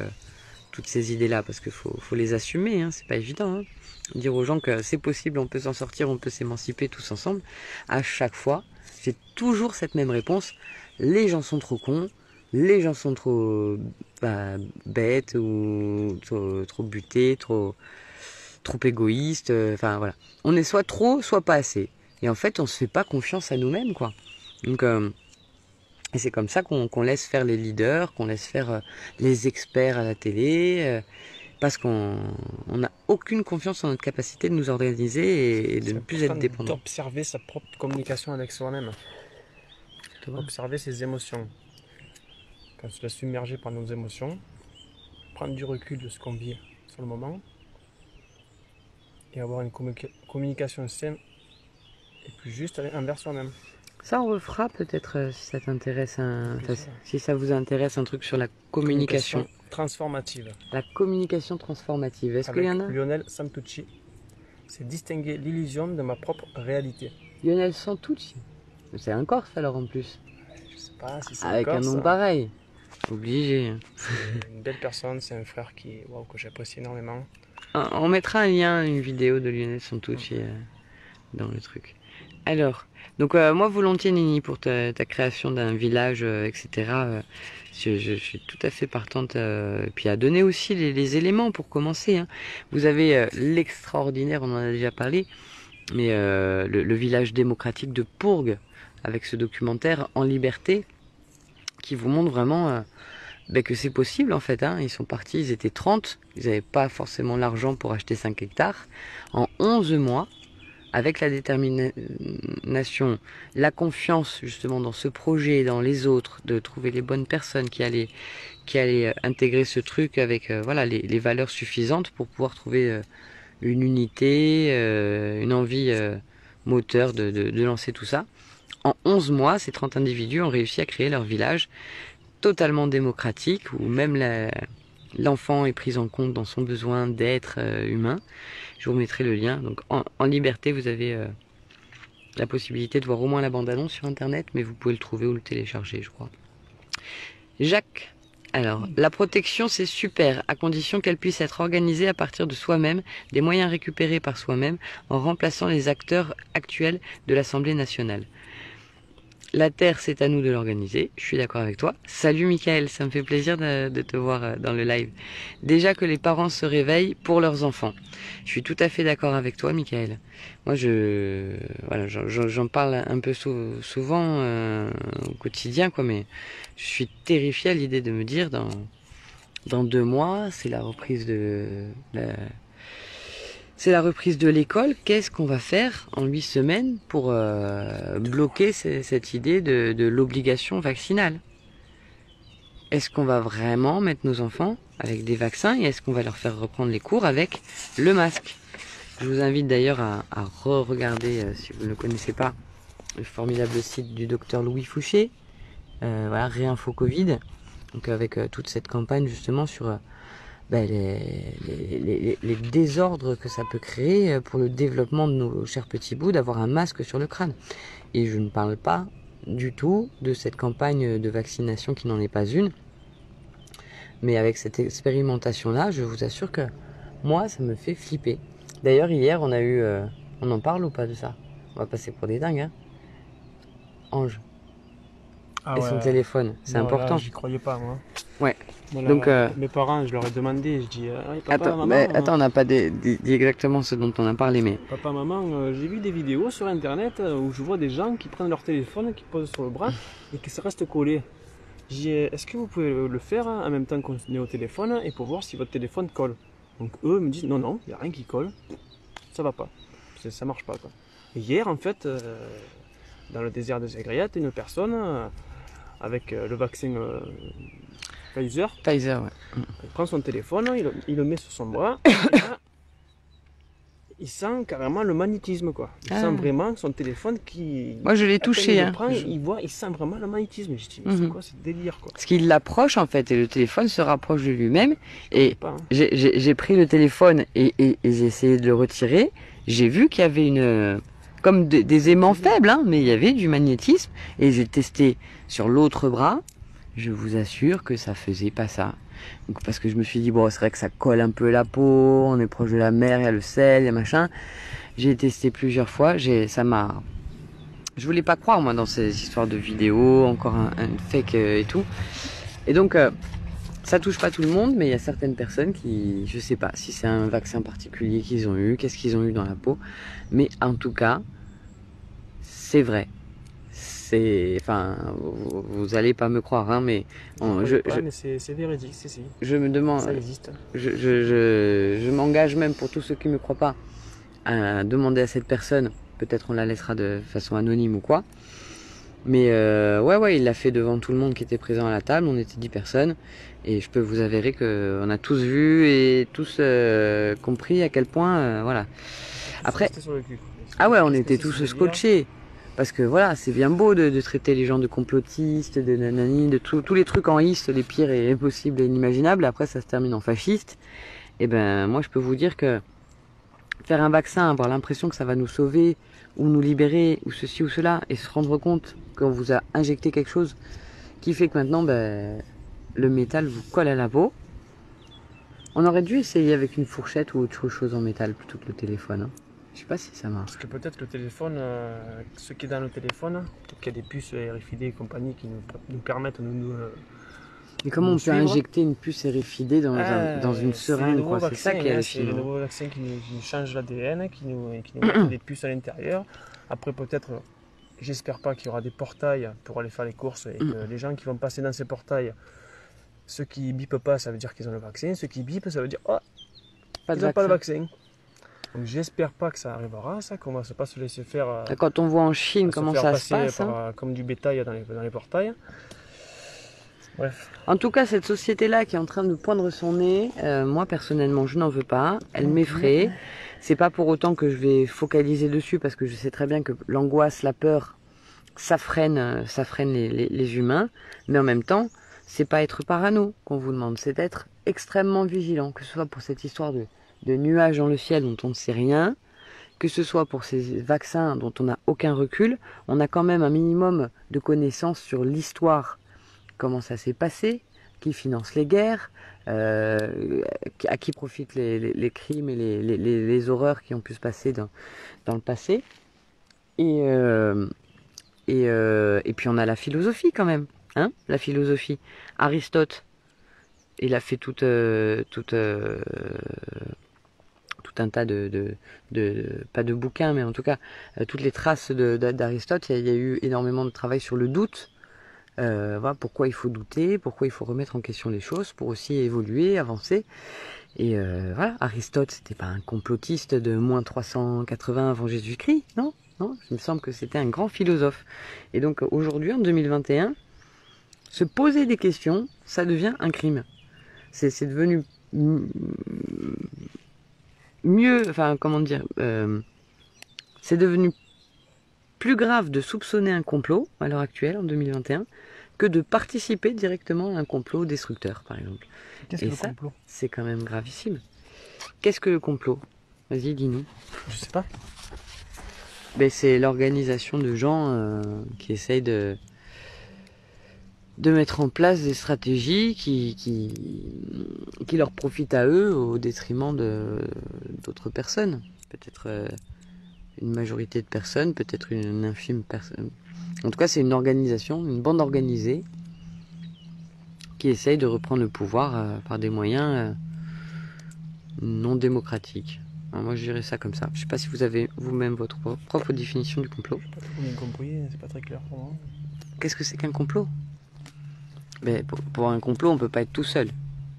toutes ces idées-là. Parce qu'il faut les assumer, hein, c'est pas évident. Hein. Dire aux gens que c'est possible, on peut s'en sortir, on peut s'émanciper tous ensemble. À chaque fois, j'ai toujours cette même réponse. Les gens sont trop cons, les gens sont trop bêtes ou trop butés, trop égoïstes. Enfin voilà. On est soit trop, soit pas assez. Et en fait, on se fait pas confiance à nous-mêmes, quoi. Donc, et c'est comme ça qu'on laisse faire les leaders, qu'on laisse faire les experts à la télé, parce qu'on n'a aucune confiance en notre capacité de nous organiser et de ne plus être dépendant. D'observer sa propre communication avec soi-même. Observer ses émotions. Quand on se laisse submerger par nos émotions, prendre du recul de ce qu'on vit sur le moment et avoir une communication saine et plus juste envers soi-même. Ça, on refera peut-être si ça t'intéresse, si ça vous intéresse, un truc sur la communication transformative. La communication transformative. Est-ce qu'il y en a? Lionel Santucci. C'est distinguer l'illusion de ma propre réalité. Lionel Santucci. C'est un Corse alors en plus. Je sais pas si c'est avec un nom pareil. Obligé. C'est une belle personne, c'est un frère que j'apprécie énormément. On mettra un lien, une vidéo de Lionel Santucci dans le truc. Alors, donc moi volontiers Nini pour ta création d'un village, etc. Je suis tout à fait partante, puis à donner aussi les éléments pour commencer. Hein. Vous avez l'extraordinaire, on en a déjà parlé, mais le village démocratique de Pourgue, avec ce documentaire En Liberté, qui vous montre vraiment que c'est possible en fait. Hein. Ils sont partis, ils étaient 30, ils n'avaient pas forcément l'argent pour acheter 5 hectares. En 11 mois, avec la détermination, la confiance justement dans ce projet, dans les autres, de trouver les bonnes personnes qui allaient intégrer ce truc avec voilà, les valeurs suffisantes pour pouvoir trouver une unité, une envie moteur de lancer tout ça. En 11 mois, ces 30 individus ont réussi à créer leur village totalement démocratique, où même l'enfant est pris en compte dans son besoin d'être humain. Je vous mettrai le lien. Donc en liberté, vous avez la possibilité de voir au moins la bande-annonce sur internet, mais vous pouvez le trouver ou le télécharger, je crois. Jacques, alors, la protection c'est super, à condition qu'elle puisse être organisée à partir de soi-même, des moyens récupérés par soi-même, en remplaçant les acteurs actuels de l'Assemblée nationale. La Terre, c'est à nous de l'organiser, je suis d'accord avec toi. Salut Michael, ça me fait plaisir de te voir dans le live. Déjà que les parents se réveillent pour leurs enfants. Je suis tout à fait d'accord avec toi Michael. Moi, j'en parle un peu souvent au quotidien, quoi, mais je suis terrifié à l'idée de me dire dans 2 mois, c'est la reprise de l'école. Qu'est-ce qu'on va faire en 8 semaines pour bloquer cette idée de l'obligation vaccinale? Est-ce qu'on va vraiment mettre nos enfants avec des vaccins et est-ce qu'on va leur faire reprendre les cours avec le masque? Je vous invite d'ailleurs à re-regarder, si vous ne le connaissez pas, le formidable site du docteur Louis Fouché, voilà, Réinfo Covid, donc avec toute cette campagne justement sur les désordres que ça peut créer pour le développement de nos chers petits bouts, d'avoir un masque sur le crâne. Et je ne parle pas du tout de cette campagne de vaccination qui n'en est pas une, mais avec cette expérimentation-là, je vous assure que moi, ça me fait flipper. D'ailleurs, hier, on a eu... on en parle ou pas de ça? On va passer pour des dingues, hein. Ange. Et son téléphone, c'est important. J'y croyais pas, moi. Ouais. Voilà, donc, mes parents, je leur ai demandé, je dis, papa, maman, attends, on n'a pas dit exactement ce dont on a parlé, mais... Papa, maman, j'ai vu des vidéos sur internet où je vois des gens qui prennent leur téléphone, qui posent sur le bras et qui se restent collés. J'ai dit, est-ce que vous pouvez le faire en même temps qu'on est au téléphone et pour voir si votre téléphone colle. Donc eux me disent, non, non, il n'y a rien qui colle, ça va pas, ça marche pas quoi. Et hier en fait, dans le désert de Zegriat, une personne avec le vaccin Pfizer, Pfizer, ouais. il prend son téléphone, il le met sur son bras, et là, il sent carrément le magnétisme quoi. Il sent vraiment son téléphone qui... Moi je l'ai touché. Il prend, il sent vraiment le magnétisme. Je dis, mais c'est quoi ce délire quoi. Parce qu'il l'approche en fait et le téléphone se rapproche de lui-même. Et pas, hein. j'ai pris le téléphone et j'ai essayé de le retirer. J'ai vu qu'il y avait comme des aimants faibles, hein, mais il y avait du magnétisme. Et j'ai testé sur l'autre bras. Je vous assure que ça faisait pas ça. Donc, parce que je me suis dit, bon, c'est vrai que ça colle un peu la peau, on est proche de la mer, il y a le sel, il y a machin. J'ai testé plusieurs fois, ça m'a... Je voulais pas croire, moi, dans ces histoires de vidéos, encore un fake et tout. Et donc, ça touche pas tout le monde, mais il y a certaines personnes qui... Je sais pas si c'est un vaccin particulier qu'ils ont eu, qu'est-ce qu'ils ont eu dans la peau. Mais en tout cas, c'est vrai. Enfin, vous allez pas me croire, hein, mais mais c'est véridique, si. Je me demande. Ça existe. Je m'engage même pour tous ceux qui me croient pas à demander à cette personne. Peut-être on la laissera de façon anonyme ou quoi. Mais ouais, il l'a fait devant tout le monde qui était présent à la table. On était 10 personnes et je peux vous avérer que on a tous vu et tous compris à quel point, voilà. Après, ah ouais, on était tous scotchés. Parce que voilà, c'est bien beau de traiter les gens de complotistes, de nanani, de tous les trucs en iste, les pires et possibles et inimaginables. Après, ça se termine en fasciste. Et ben, moi, je peux vous dire que faire un vaccin, avoir l'impression que ça va nous sauver, ou nous libérer, ou ceci ou cela, et se rendre compte qu'on vous a injecté quelque chose qui fait que maintenant, ben, le métal vous colle à la peau. On aurait dû essayer avec une fourchette ou autre chose en métal plutôt que le téléphone, hein. Je sais pas si ça marche. Parce que peut-être le téléphone, ce qui est dans le téléphone, peut-être qu'il y a des puces RFID et compagnie qui nous permettent de nous... Mais comment on peut injecter une puce RFID dans une seringue, quoi? C'est ça qui est hallucinant. C'est le nouveau vaccin qui nous change l'ADN, qui nous met des puces à l'intérieur. Après peut-être, j'espère pas qu'il y aura des portails pour aller faire les courses et que les gens qui vont passer dans ces portails, ceux qui bipent pas, ça veut dire qu'ils ont le vaccin. Ceux qui bipent, ça veut dire ils n'ont pas le vaccin. Donc j'espère pas que ça arrivera, ça, qu'on va pas se laisser faire... Quand on voit en Chine comment ça se passe... comme du bétail dans les portails. Bref. En tout cas, cette société-là qui est en train de poindre son nez, moi personnellement, je n'en veux pas. Elle m'effraie. C'est pas pour autant que je vais focaliser dessus parce que je sais très bien que l'angoisse, la peur, ça freine les humains. Mais en même temps, c'est pas être parano qu'on vous demande, c'est d'être extrêmement vigilant, que ce soit pour cette histoire de nuages dans le ciel dont on ne sait rien, que ce soit pour ces vaccins dont on n'a aucun recul. On a quand même un minimum de connaissances sur l'histoire, comment ça s'est passé, qui finance les guerres, à qui profitent les crimes et les horreurs qui ont pu se passer dans le passé. Et puis on a la philosophie quand même, hein, la philosophie. Aristote, il a fait tout un tas pas de bouquins, mais en tout cas toutes les traces d'Aristote. Il y a eu énormément de travail sur le doute. Voilà, pourquoi il faut douter, pourquoi il faut remettre en question les choses pour aussi évoluer, avancer. Et voilà, Aristote, c'était pas un complotiste de moins 380 avant Jésus-Christ, non, il me semble que c'était un grand philosophe. Et donc aujourd'hui, en 2021, se poser des questions, ça devient un crime. C'est devenu mieux, enfin comment dire, c'est devenu plus grave de soupçonner un complot à l'heure actuelle, en 2021, que de participer directement à un complot destructeur, par exemple. Qu'est-ce que le complot ? C'est quand même gravissime. Qu'est-ce que le complot ? Vas-y, dis-nous. Je sais pas. Ben, c'est l'organisation de gens qui essayent de mettre en place des stratégies qui leur profitent à eux au détriment d'autres personnes. Peut-être une majorité de personnes, peut-être une infime personne. En tout cas, c'est une organisation, une bande organisée qui essaye de reprendre le pouvoir par des moyens non démocratiques. Alors moi, je dirais ça comme ça. Je ne sais pas si vous avez vous-même votre propre définition du complot. Je n'ai pas trop bien compris, c'est pas très clair pour moi. Qu'est-ce que c'est qu'un complot ? Mais pour un complot, on peut pas être tout seul.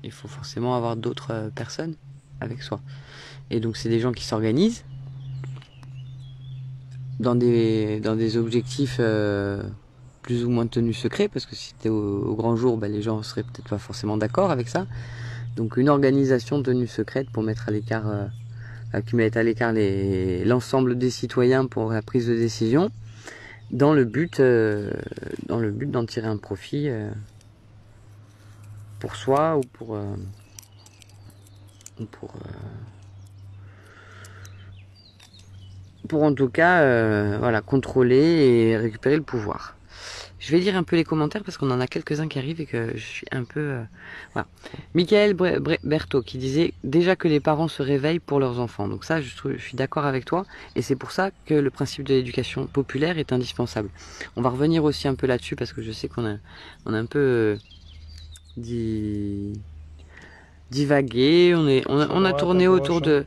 Il faut forcément avoir d'autres personnes avec soi. Et donc c'est des gens qui s'organisent dans des objectifs plus ou moins tenus secrets, parce que si c'était au grand jour, bah, les gens seraient peut-être pas forcément d'accord avec ça. Donc une organisation tenue secrète pour mettre à l'écart, qui met à l'écart l'ensemble des citoyens pour la prise de décision, dans le but d'en tirer un profit pour soi ou pour en tout cas voilà, contrôler et récupérer le pouvoir. Je vais lire un peu les commentaires parce qu'on en a quelques-uns qui arrivent et que je suis un peu... voilà. Michael Berthaud qui disait déjà que les parents se réveillent pour leurs enfants. Donc ça, je suis d'accord avec toi et c'est pour ça que le principe de l'éducation populaire est indispensable. On va revenir aussi un peu là-dessus parce que je sais qu'on a un peu divagué, on a tourné autour de...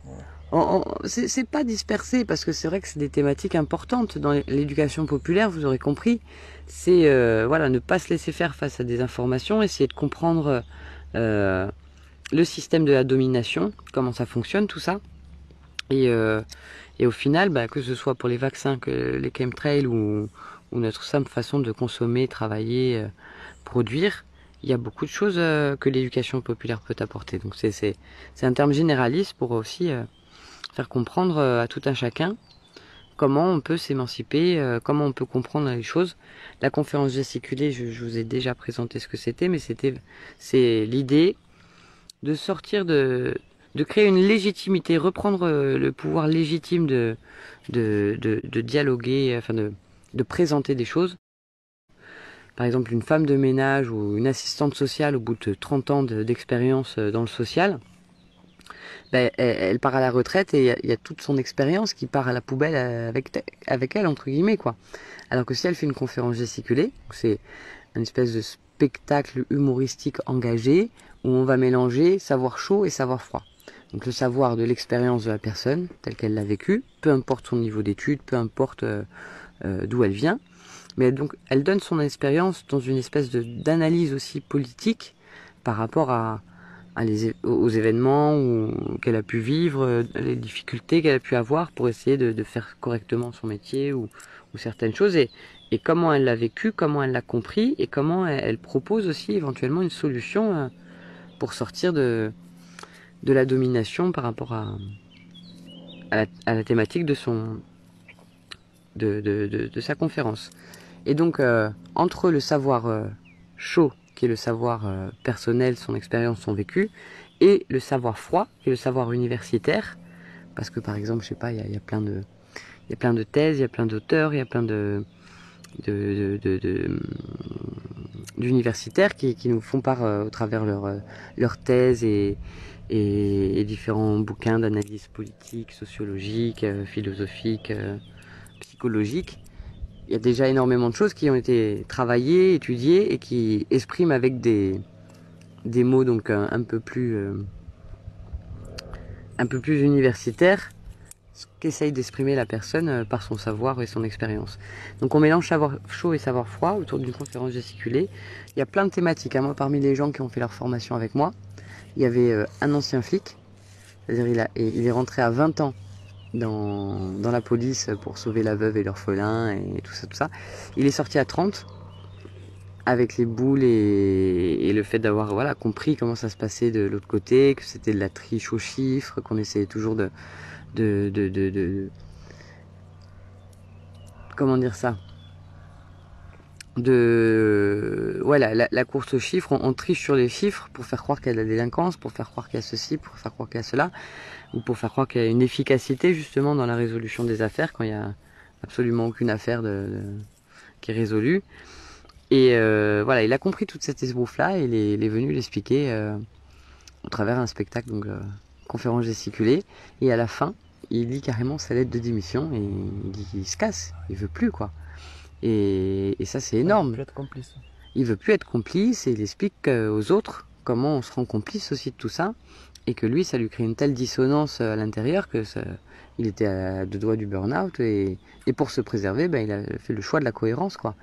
C'est pas dispersé parce que c'est vrai que c'est des thématiques importantes dans l'éducation populaire, vous aurez compris. C'est voilà, ne pas se laisser faire face à des informations, essayer de comprendre le système de la domination, comment ça fonctionne tout ça. Et au final, bah, que ce soit pour les vaccins, que les chemtrails ou notre simple façon de consommer, travailler, produire, il y a beaucoup de choses que l'éducation populaire peut apporter. Donc c'est un terme généraliste pour aussi faire comprendre à tout un chacun comment on peut s'émanciper, comment on peut comprendre les choses. La conférence gesticulée, je vous ai déjà présenté ce que c'était, mais c'est l'idée de sortir de créer une légitimité, reprendre le pouvoir légitime de dialoguer, enfin de présenter des choses. Par exemple, une femme de ménage ou une assistante sociale au bout de 30 ans d'expérience dans le social, ben, elle part à la retraite et il y a toute son expérience qui part à la poubelle avec elle, entre guillemets, quoi. Alors que si elle fait une conférence gesticulée, c'est une espèce de spectacle humoristique engagé où on va mélanger savoir chaud et savoir froid. Donc le savoir de l'expérience de la personne, telle qu'elle l'a vécu, peu importe son niveau d'études, peu importe d'où elle vient, mais donc elle donne son expérience dans une espèce d'analyse aussi politique par rapport aux événements qu'elle a pu vivre, les difficultés qu'elle a pu avoir pour essayer de faire correctement son métier ou certaines choses et comment elle l'a vécu, comment elle l'a compris et comment elle propose aussi éventuellement une solution pour sortir de la domination par rapport à la thématique de sa conférence. Et donc entre le savoir chaud qui est le savoir personnel, son expérience, son vécu, et le savoir froid, qui est le savoir universitaire, parce que par exemple, je sais pas, il y a plein de thèses, il y a plein d'auteurs, il y a plein d'universitaires qui nous font part au travers leurs thèses et différents bouquins d'analyse politique, sociologique, philosophique, psychologique. Il y a déjà énormément de choses qui ont été travaillées, étudiées et qui expriment avec des mots donc un peu plus universitaires ce qu'essaye d'exprimer la personne par son savoir et son expérience. Donc on mélange savoir chaud et savoir froid autour d'une conférence gesticulée. Il y a plein de thématiques. Moi, parmi les gens qui ont fait leur formation avec moi, il y avait un ancien flic, c'est-à-dire il est rentré à 20 ans dans la police pour sauver la veuve et l'orphelin et tout ça. Il est sorti à 30 avec les boules et le fait d'avoir voilà, compris comment ça se passait de l'autre côté, que c'était de la triche aux chiffres, qu'on essayait toujours de comment dire ça, ouais, la course aux chiffres, on triche sur les chiffres pour faire croire qu'il y a de la délinquance, pour faire croire qu'il y a ceci, pour faire croire qu'il y a cela, ou pour faire croire qu'il y a une efficacité justement dans la résolution des affaires quand il y a absolument aucune affaire qui est résolue. Et voilà, il a compris toute cette esbrouffe-là et il est venu l'expliquer au travers d'un spectacle, donc conférence gesticulée. Et à la fin, il lit carrément sa lettre de démission et il dit qu'il se casse, il veut plus quoi. Et ça c'est énorme. Il veut plus être complice. Il veut plus être complice et il explique aux autres comment on se rend complice aussi de tout ça et que lui ça lui crée une telle dissonance à l'intérieur que il était à deux doigts du burn-out et pour se préserver, ben, il a fait le choix de la cohérence quoi.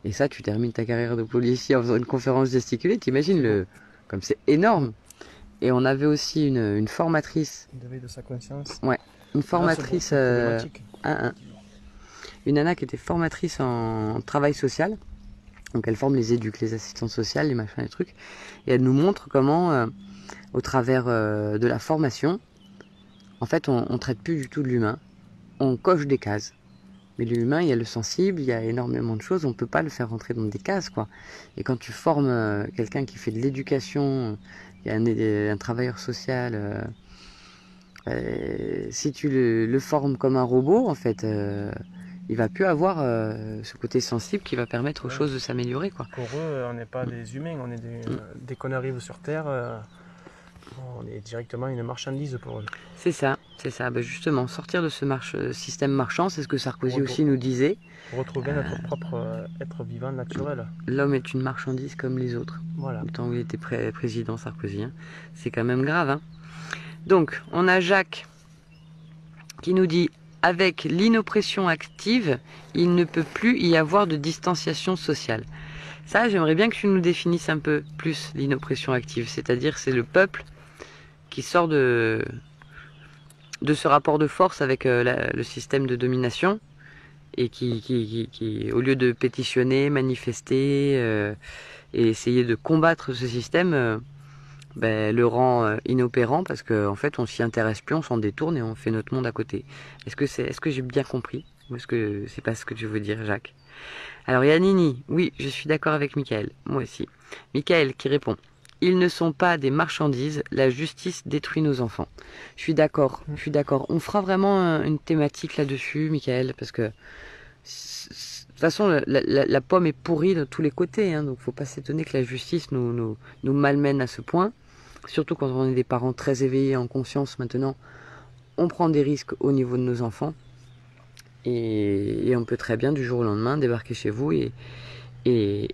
Et ça, tu termines ta carrière de policier en faisant une conférence gesticulée. T'imagines comme c'est énorme. Et on avait aussi une formatrice. D'éveil de sa conscience. Ouais, une formatrice. Une nana qui était formatrice en travail social. Donc elle forme les éducs, les assistants sociaux, les machins, les trucs. Et elle nous montre comment, au travers de la formation, en fait, on traite plus du tout de l'humain. On coche des cases. Mais l'humain, il y a le sensible, il y a énormément de choses, on ne peut pas le faire rentrer dans des cases, quoi. Et quand tu formes quelqu'un qui fait de l'éducation, il y a un travailleur social, si tu le formes comme un robot, en fait, il va plus avoir ce côté sensible qui va permettre aux choses de s'améliorer, quoi. Pour eux, on n'est pas des humains, on est dès qu'on arrive sur Terre, on est directement une marchandise pour eux. C'est ça, c'est ça. Ben justement, sortir de ce système marchand, c'est ce que Sarkozy aussi nous disait. Retrouver notre propre être vivant naturel. L'homme est une marchandise comme les autres. Voilà. Le temps où il était président Sarkozy, hein. C'est quand même grave, hein. Donc, on a Jacques qui nous dit « Avec l'inoppression active, il ne peut plus y avoir de distanciation sociale ». Ça, j'aimerais bien que tu nous définisses un peu plus l'inoppression active. C'est-à-dire, c'est le peuple qui sort de ce rapport de force avec le système de domination et qui, au lieu de pétitionner, manifester et essayer de combattre ce système, le rend inopérant parce qu'en fait on s'y intéresse plus, on s'en détourne et on fait notre monde à côté. Est-ce que j'ai bien compris ou est-ce que c'est pas ce que tu veux dire, Jacques? Alors il y a Nini, oui, je suis d'accord avec Michael, moi aussi. Michael qui répond: ils ne sont pas des marchandises, la justice détruit nos enfants. Je suis d'accord, je suis d'accord. On fera vraiment une thématique là-dessus, Michael, parce que de toute façon, la pomme est pourrie de tous les côtés, hein, donc faut pas s'étonner que la justice nous malmène à ce point. Surtout quand on est des parents très éveillés en conscience maintenant, on prend des risques au niveau de nos enfants. Et on peut très bien du jour au lendemain débarquer chez vous et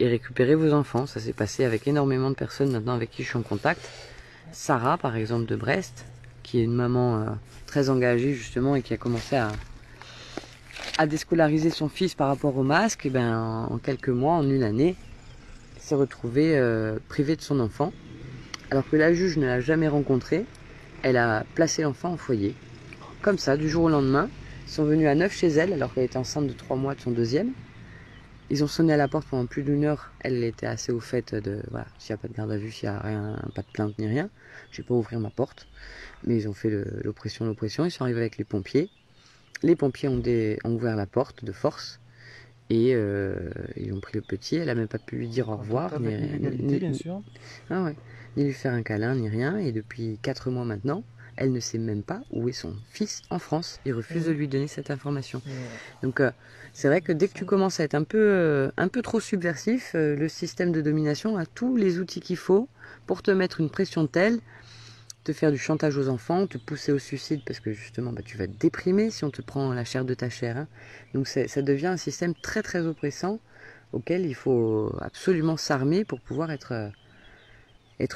récupérer vos enfants. Ça s'est passé avec énormément de personnes maintenant avec qui je suis en contact. Sarah, par exemple, de Brest, qui est une maman très engagée justement et qui a commencé à déscolariser son fils par rapport au masque. Et ben, en quelques mois, en une année, s'est retrouvée privée de son enfant. Alors que la juge ne l'a jamais rencontré, elle a placé l'enfant en foyer. Comme ça, du jour au lendemain, ils sont venus à 9 chez elle, alors qu'elle était enceinte de 3 mois de son deuxième. Ils ont sonné à la porte pendant plus d'une heure. Elle était assez au fait de, voilà, s'il n'y a pas de garde à vue, s'il n'y a rien, pas de plainte ni rien, je vais pas ouvrir ma porte. Mais ils ont fait l'oppression, ils sont arrivés avec les pompiers. Les pompiers ont ouvert la porte de force. Et ils ont pris le petit, elle n'a même pas pu lui dire au revoir, bien sûr. Ah ouais, ni lui faire un câlin, ni rien. Et depuis 4 mois maintenant, elle ne sait même pas où est son fils en France. Il refuse de lui donner cette information. Donc c'est vrai que dès que tu commences à être un peu trop subversif, le système de domination a tous les outils qu'il faut pour te mettre une pression telle, te faire du chantage aux enfants, te pousser au suicide parce que justement tu vas te déprimer si on te prend la chair de ta chair, hein. Donc ça devient un système très très oppressant auquel il faut absolument s'armer pour pouvoir être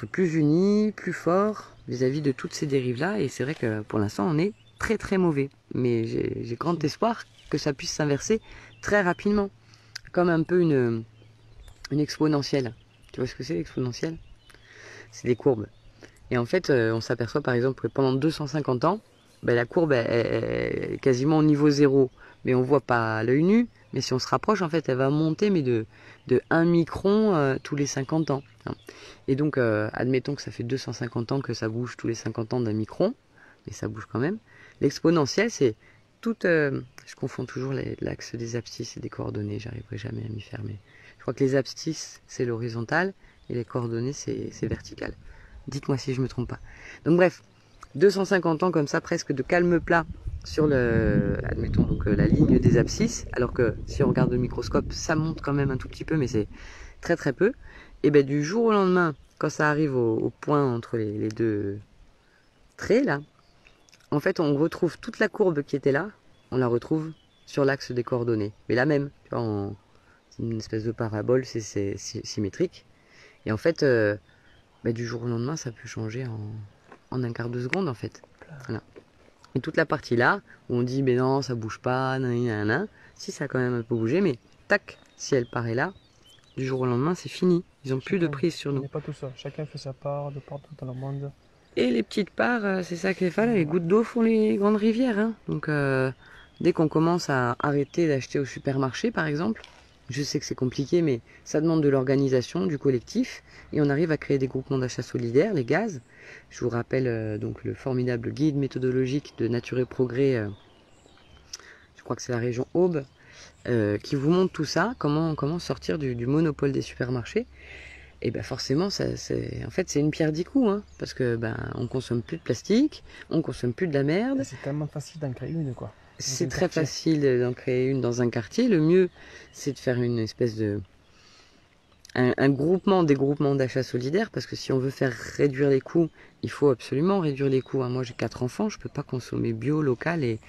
plus unis, plus forts vis-à-vis de toutes ces dérives-là. Et c'est vrai que pour l'instant on est très très mauvais. Mais j'ai grand espoir que ça puisse s'inverser très rapidement. Comme un peu une exponentielle. Tu vois ce que c'est l'exponentielle? C'est des courbes. Et en fait, on s'aperçoit par exemple que pendant 250 ans, la courbe est quasiment au niveau zéro. Mais on voit pas à l'œil nu. Mais si on se rapproche, en fait, elle va monter mais de 1 micron tous les 50 ans. Et donc, admettons que ça fait 250 ans que ça bouge tous les 50 ans d'un micron. Mais ça bouge quand même. L'exponentielle, c'est toute... je confonds toujours l'axe des abscisses et des coordonnées. J'arriverai jamais à m'y faire. Mais je crois que les abscisses, c'est l'horizontale. Et les coordonnées, c'est vertical. Dites-moi si je me trompe pas. Donc bref, 250 ans comme ça, presque de calme plat sur admettons donc la ligne des abscisses, alors que si on regarde le microscope, ça monte quand même un tout petit peu, mais c'est très très peu. Et ben du jour au lendemain, quand ça arrive au point entre les deux traits là, en fait on retrouve toute la courbe qui était là, on la retrouve sur l'axe des coordonnées, mais la même, tu vois, c'est une espèce de parabole, c'est symétrique. Et en fait, du jour au lendemain, ça peut changer en un quart de seconde, en fait. Voilà. Et toute la partie là, où on dit, mais non, ça bouge pas, nanana, si ça a quand même un peu bougé, mais tac, si elle paraît là, du jour au lendemain, c'est fini. Ils n'ont plus de prise sur On nous. n'est pas tout seul, chacun fait sa part de partout dans le monde. Et les petites parts, c'est ça qu'il fallait. Les gouttes d'eau font les grandes rivières. Hein. Donc, dès qu'on commence à arrêter d'acheter au supermarché, par exemple, je sais que c'est compliqué, mais ça demande de l'organisation, du collectif. Et on arrive à créer des groupements d'achat solidaires, les gaz. Je vous rappelle donc le formidable guide méthodologique de Nature et Progrès, je crois que c'est la région Aube, qui vous montre tout ça, comment sortir du monopole des supermarchés. Et ben forcément, en fait, c'est une pierre dix coups, hein, parce que on consomme plus de plastique, on consomme plus de la merde. C'est tellement facile d'en créer une, quoi. C'est très facile d'en créer une dans un quartier. Le mieux, c'est de faire une espèce de un groupement, des groupements d'achat solidaires, parce que si on veut faire réduire les coûts, il faut absolument réduire les coûts. Hein. Moi, j'ai 4 enfants, je peux pas consommer bio, local et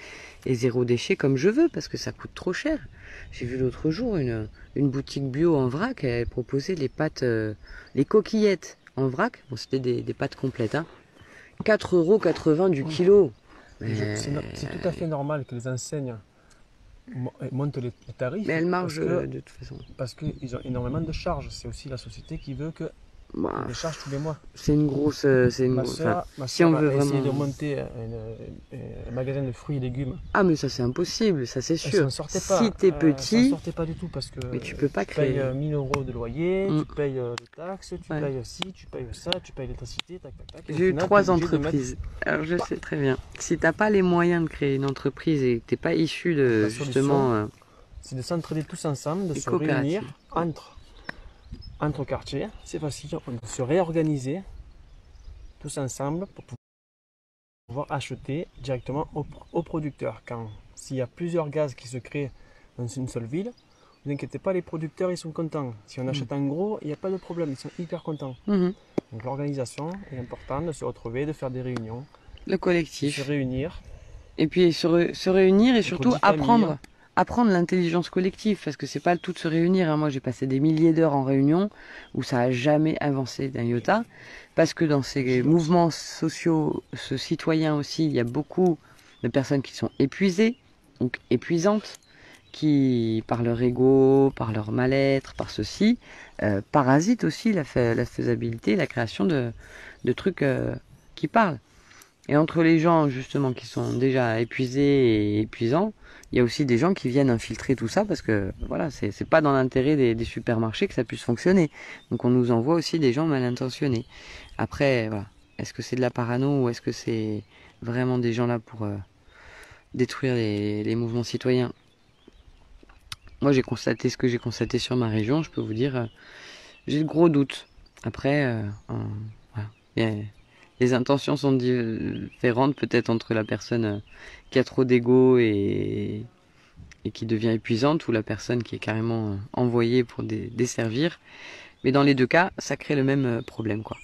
zéro déchet comme je veux, parce que ça coûte trop cher. J'ai vu l'autre jour une boutique bio en vrac, elle proposait les pâtes, les coquillettes en vrac. Bon, c'était des pâtes complètes, hein. 4,80 € du kilo. C'est tout à fait normal que les enseignes montent les tarifs. Mais elles margent de toute façon. Parce qu'ils ont énormément de charges. C'est aussi la société qui veut que des charges tous les mois. C'est une grosse. Ma soeur si on veut a essayé vraiment de monter un magasin de fruits et légumes. Ah, mais ça c'est impossible, ça c'est sûr. Elle s'en sortait pas. Si t'es petit. Elle s'en sortait pas du tout parce que. Mais tu peux pas créer. Tu payes 1 000 € de loyer, tu payes les taxes, tu payes ci, tu payes ça, tu payes l'électricité, tac, tac, tac. J'ai eu 3 entreprises. Alors je sais très bien. Si t'as pas les moyens de créer une entreprise et que t'es pas issu de justement. C'est de s'entraider tous ensemble, de se réunir entre quartiers. C'est facile, de se réorganiser tous ensemble pour pouvoir acheter directement aux producteurs. S'il y a plusieurs gaz qui se créent dans une seule ville, ne vous inquiétez pas, les producteurs ils sont contents. Si on achète en gros, il n'y a pas de problème, ils sont hyper contents. Donc l'organisation est importante, de se retrouver, de faire des réunions. Le collectif. De se réunir. Et puis se réunir et surtout apprendre l'intelligence collective, parce que c'est pas le tout de se réunir. Hein. Moi, j'ai passé des milliers d'heures en réunion où ça a jamais avancé d'un iota, parce que dans ces mouvements sociaux, citoyens aussi, il y a beaucoup de personnes qui sont épuisées, donc épuisantes, qui, par leur ego, par leur mal-être, par ceci, parasitent aussi la faisabilité, la création de trucs qui parlent. Et entre les gens justement qui sont déjà épuisés et épuisants, il y a aussi des gens qui viennent infiltrer tout ça parce que voilà, c'est pas dans l'intérêt des supermarchés que ça puisse fonctionner. Donc on nous envoie aussi des gens mal intentionnés. Après, voilà, est-ce que c'est de la parano ou est-ce que c'est vraiment des gens là pour détruire les mouvements citoyens? Moi j'ai constaté ce que j'ai constaté sur ma région, je peux vous dire, j'ai de gros doutes. Après, voilà, les intentions sont différentes peut-être entre la personne qui a trop d'ego et qui devient épuisante ou la personne qui est carrément envoyée pour desservir. Mais dans les deux cas, ça crée le même problème, quoi.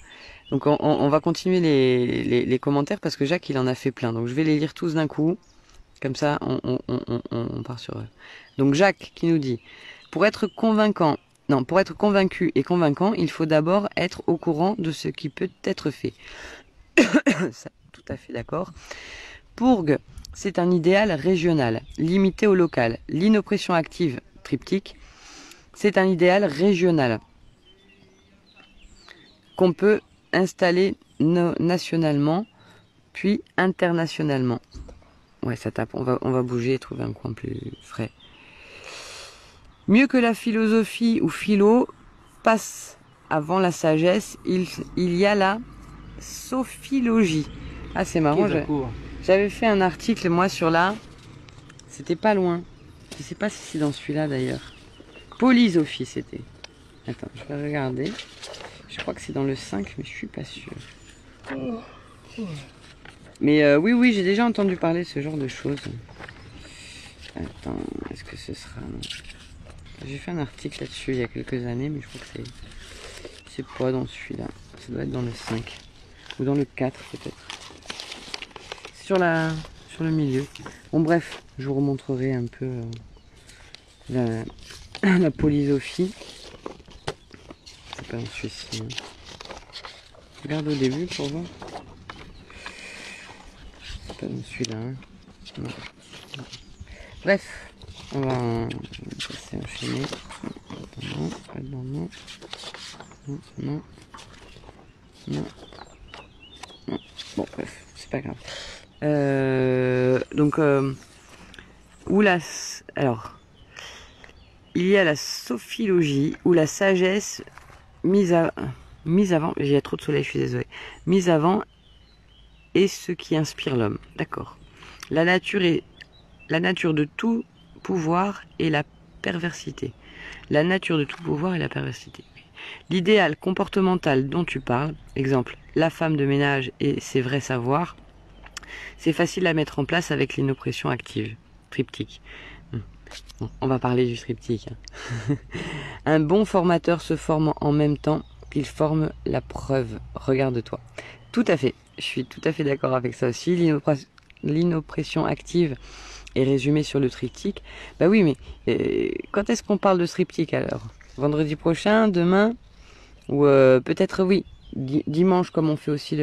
Donc on va continuer les commentaires parce que Jacques il en a fait plein. Donc je vais les lire tous d'un coup. Comme ça on part sur eux. Donc Jacques qui nous dit, pour être convaincu et convaincant, il faut d'abord être au courant de ce qui peut être fait. Ça, tout à fait d'accord. Pourgue, c'est un idéal régional, limité au local. L'inoppression active, triptyque, c'est un idéal régional qu'on peut installer nationalement, puis internationalement. Ouais, ça tape. On va bouger et trouver un coin plus frais. Mieux que la philosophie ou philo passe avant la sagesse, il y a la sophilogie. Ah, c'est marrant. J'avais fait un article, moi, sur la... C'était pas loin. Je sais pas si c'est dans celui-là, d'ailleurs. Polysophie, c'était. Attends, je vais regarder. Je crois que c'est dans le 5, mais je suis pas sûre. Mais oui, j'ai déjà entendu parler de ce genre de choses. Attends, est-ce que ce sera... J'ai fait un article là-dessus il y a quelques années, mais je crois que c'est pas dans celui-là. Ça doit être dans le 5. Ou dans le 4 peut-être. Sur le milieu. Bon bref, je vous remontrerai un peu la polysophie. C'est pas dans celui-ci. Hein. Regarde au début pour voir. C'est pas dans celui-là. Hein. Non. Bref, on va enchaîner. Non, non, non, non, non, non, non. Bon, bref, c'est pas grave. Donc, alors, il y a la sophilogie ou la sagesse mise avant. Il y a trop de soleil, je suis désolée. Mise avant et ce qui inspire l'homme. D'accord. La nature de tout pouvoir et la perversité. La nature de tout pouvoir et la perversité. L'idéal comportemental dont tu parles, exemple, la femme de ménage et ses vrais savoirs, c'est facile à mettre en place avec l'inoppression active. Triptyque. Bon, on va parler du triptyque. Un bon formateur se forme en même temps qu'il forme la preuve. Regarde-toi. Tout à fait. Je suis tout à fait d'accord avec ça aussi. L'inoppression active est résumée sur le triptyque. Bah oui, mais quand est-ce qu'on parle de triptyque alors? Vendredi prochain, demain? Ou peut-être oui, dimanche, comme on fait aussi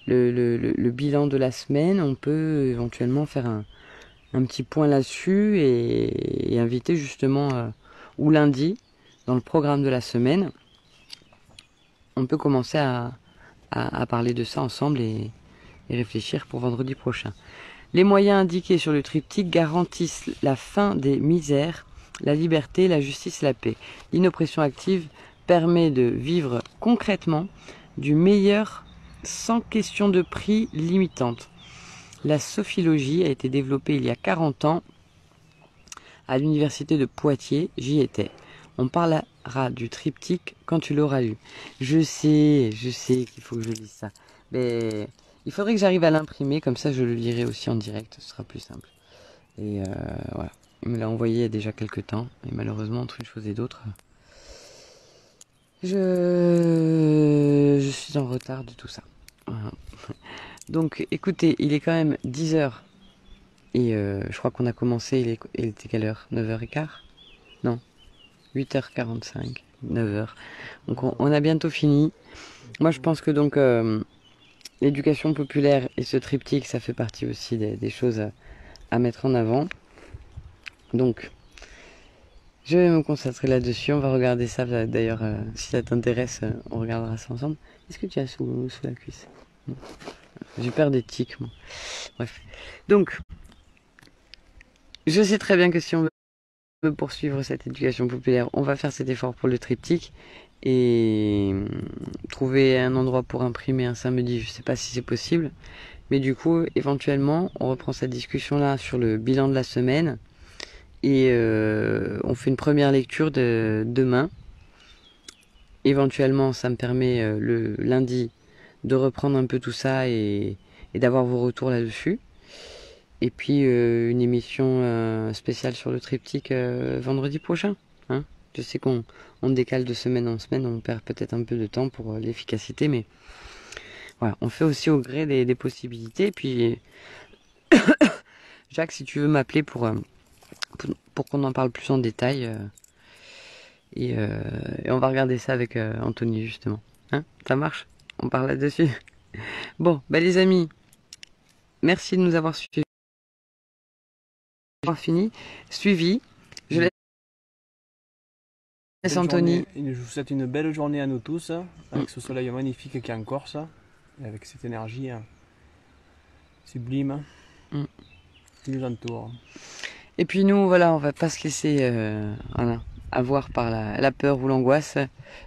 le bilan de la semaine, on peut éventuellement faire un petit point là-dessus et inviter justement, ou lundi, dans le programme de la semaine, on peut commencer à parler de ça ensemble et réfléchir pour vendredi prochain. Les moyens indiqués sur le triptyque garantissent la fin des misères, la liberté, la justice, la paix. L'inoppression active permet de vivre concrètement du meilleur sans question de prix limitante. La sophilogie a été développée il y a 40 ans à l'université de Poitiers, j'y étais. On parlera du triptyque quand tu l'auras lu. Je sais qu'il faut que je lise ça. Mais il faudrait que j'arrive à l'imprimer, comme ça je le lirai aussi en direct, ce sera plus simple. Et voilà, il me l'a envoyé il y a déjà quelques temps, et malheureusement entre une chose et d'autre, je suis en retard de tout ça. Voilà. Donc écoutez, il est quand même 10h, et je crois qu'on a commencé, il était quelle heure? 9h15? Non, 8h45, 9h. Donc on a bientôt fini. Moi je pense que donc l'éducation populaire et ce triptyque, ça fait partie aussi des choses à mettre en avant. Donc, je vais me concentrer là-dessus. On va regarder ça. D'ailleurs, si ça t'intéresse, on regardera ça ensemble. Qu'est-ce que tu as sous la cuisse? J'ai peur des tiques, moi. Bref. Donc, je sais très bien que si on veut poursuivre cette éducation populaire, on va faire cet effort pour le triptyque. Et trouver un endroit pour imprimer un samedi, je sais pas si c'est possible. Mais du coup, éventuellement, on reprend cette discussion-là sur le bilan de la semaine. Et on fait une première lecture de demain. Éventuellement, ça me permet le lundi de reprendre un peu tout ça et d'avoir vos retours là-dessus. Et puis une émission spéciale sur le triptyque vendredi prochain. Hein, je sais qu'on décale de semaine en semaine, on perd peut-être un peu de temps pour l'efficacité, mais voilà, on fait aussi au gré des possibilités. Et puis, Jacques, si tu veux m'appeler pour qu'on en parle plus en détail, et on va regarder ça avec Anthony, justement. Hein, ça marche? On parle là-dessus. Bon, bah les amis, merci de nous avoir suivis. Fini. Suivi. Je laisse Anthony. Je vous souhaite une belle journée à nous tous, avec ce soleil magnifique qui est en Corse, et avec cette énergie sublime qui nous entoure. Et puis nous, voilà, on va pas se laisser avoir par la peur ou l'angoisse.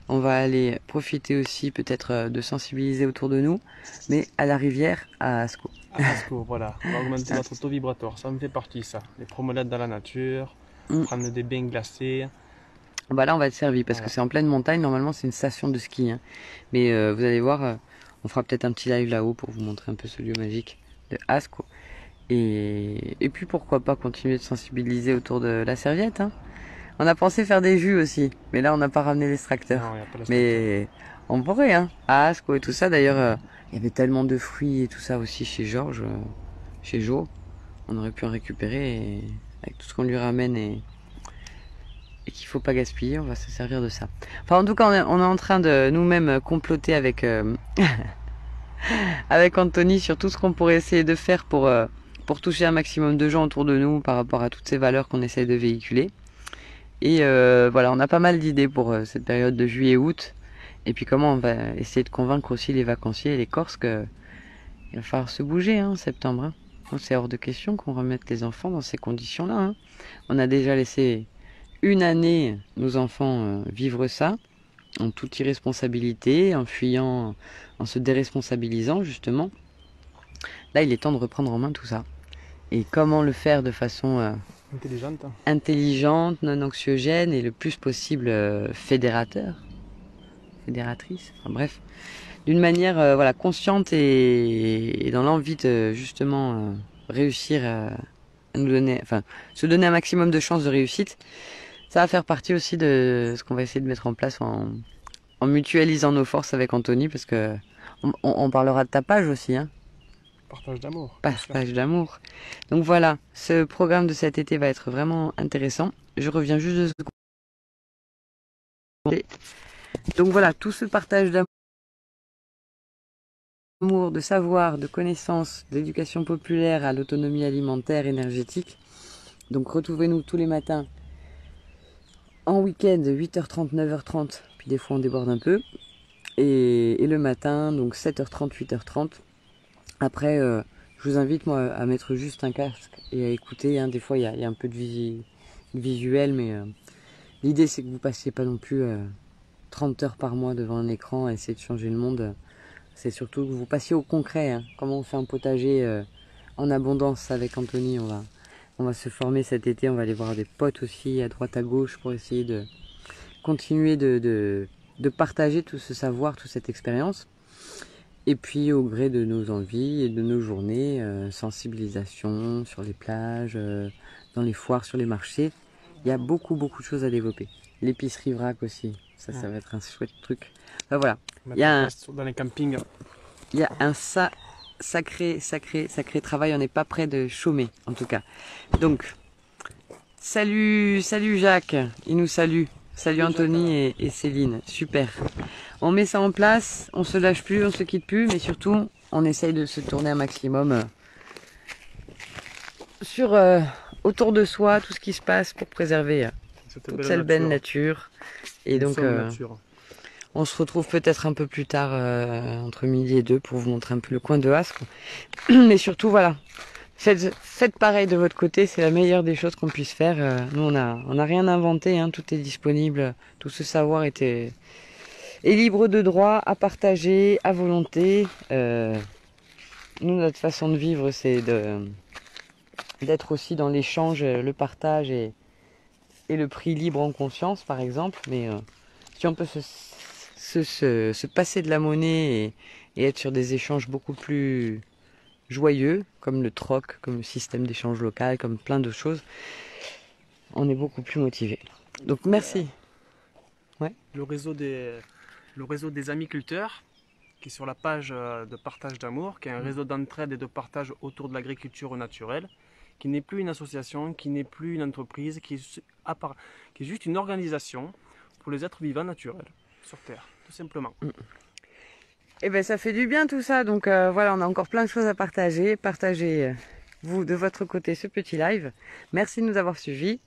On va aller profiter aussi peut-être de sensibiliser autour de nous, mais à la rivière, à Asco. À Asco, voilà. On va augmenter notre taux vibratoire, ça me fait partie ça. Les promenades dans la nature, prendre des bains glacés. Bah là on va être servi parce que c'est en pleine montagne, normalement c'est une station de ski. Hein. Mais vous allez voir, on fera peut-être un petit live là-haut pour vous montrer un peu ce lieu magique de Asco. Et puis pourquoi pas continuer de sensibiliser autour de la serviette. Hein. On a pensé faire des jus aussi, mais là on n'a pas ramené l'extracteur. Mais on pourrait, hein, à Asco et tout ça. D'ailleurs, il y avait tellement de fruits et tout ça aussi chez Georges, chez Jo. On aurait pu en récupérer avec tout ce qu'on lui ramène et qu'il faut pas gaspiller, on va se servir de ça. Enfin, en tout cas, on est en train de nous-mêmes comploter avec avec Anthony sur tout ce qu'on pourrait essayer de faire pour toucher un maximum de gens autour de nous par rapport à toutes ces valeurs qu'on essaye de véhiculer. Et voilà, on a pas mal d'idées pour cette période de juillet-août. Et puis comment on va essayer de convaincre aussi les vacanciers et les Corses qu'il va falloir se bouger en septembre. Hein. C'est hors de question qu'on remette les enfants dans ces conditions-là. Hein. On a déjà laissé une année nos enfants vivre ça, en toute irresponsabilité, en fuyant, en se déresponsabilisant justement. Là, il est temps de reprendre en main tout ça. Et comment le faire de façon Intelligente. intelligente, non anxiogène et le plus possible fédératrice, enfin bref, d'une manière voilà, consciente et dans l'envie de justement réussir à nous donner, enfin, se donner un maximum de chances de réussite. Ça va faire partie aussi de ce qu'on va essayer de mettre en place en mutualisant nos forces avec Anthony, parce que on parlera de tapage aussi, hein. Partage d'amour. Partage d'amour. Donc voilà, ce programme de cet été va être vraiment intéressant. Je reviens juste 2 secondes. Donc voilà, tout ce partage d'amour, de savoir, de connaissances, d'éducation populaire à l'autonomie alimentaire, énergétique. Donc retrouvez-nous tous les matins en week-end, 8h30, 9h30, puis des fois on déborde un peu. Et le matin, donc 7h30, 8h30. Après, je vous invite moi à mettre juste un casque et à écouter. Hein. Des fois, il y a un peu de visuel, mais l'idée c'est que vous passiez pas non plus 30 heures par mois devant un écran à essayer de changer le monde. C'est surtout que vous passiez au concret. Hein. Comment on fait un potager en abondance avec Anthony. On va se former cet été. On va aller voir des potes aussi à droite à gauche pour essayer de continuer de partager tout ce savoir, toute cette expérience. Et puis au gré de nos envies et de nos journées, sensibilisation sur les plages, dans les foires, sur les marchés. Il y a beaucoup de choses à développer. L'épicerie vrac aussi, ça va être un chouette truc. Enfin, voilà, Dans les campings. il y a un sacré travail, on n'est pas prêt de chômer en tout cas. Donc, salut Jacques, il nous salue. Salut Anthony et Céline, super. On met ça en place, on se lâche plus, on se quitte plus, mais surtout, on essaye de se tourner un maximum sur autour de soi, tout ce qui se passe pour préserver toute cette belle nature. Et donc, on se retrouve peut-être un peu plus tard, entre midi et 2, pour vous montrer un peu le coin de Ascq. Mais surtout, voilà, faites pareil de votre côté, c'est la meilleure des choses qu'on puisse faire. Nous, on n'a rien inventé, hein, tout est disponible, tout ce savoir est libre de droit, à partager, à volonté. Nous, notre façon de vivre, c'est d'être aussi dans l'échange, le partage et le prix libre en conscience, par exemple. Mais si on peut se passer de la monnaie et être sur des échanges beaucoup plus joyeux, comme le troc, comme le système d'échange local, comme plein de choses, on est beaucoup plus motivé. Donc merci. Ouais. Le réseau des amiculteurs, qui est sur la page de partage d'amour, qui est un réseau d'entraide et de partage autour de l'agriculture naturelle, qui n'est plus une association, qui n'est plus une entreprise, qui est juste une organisation pour les êtres vivants naturels sur Terre, tout simplement. Et ben ça fait du bien tout ça, donc voilà, on a encore plein de choses à partager. Partagez vous de votre côté ce petit live. Merci de nous avoir suivis.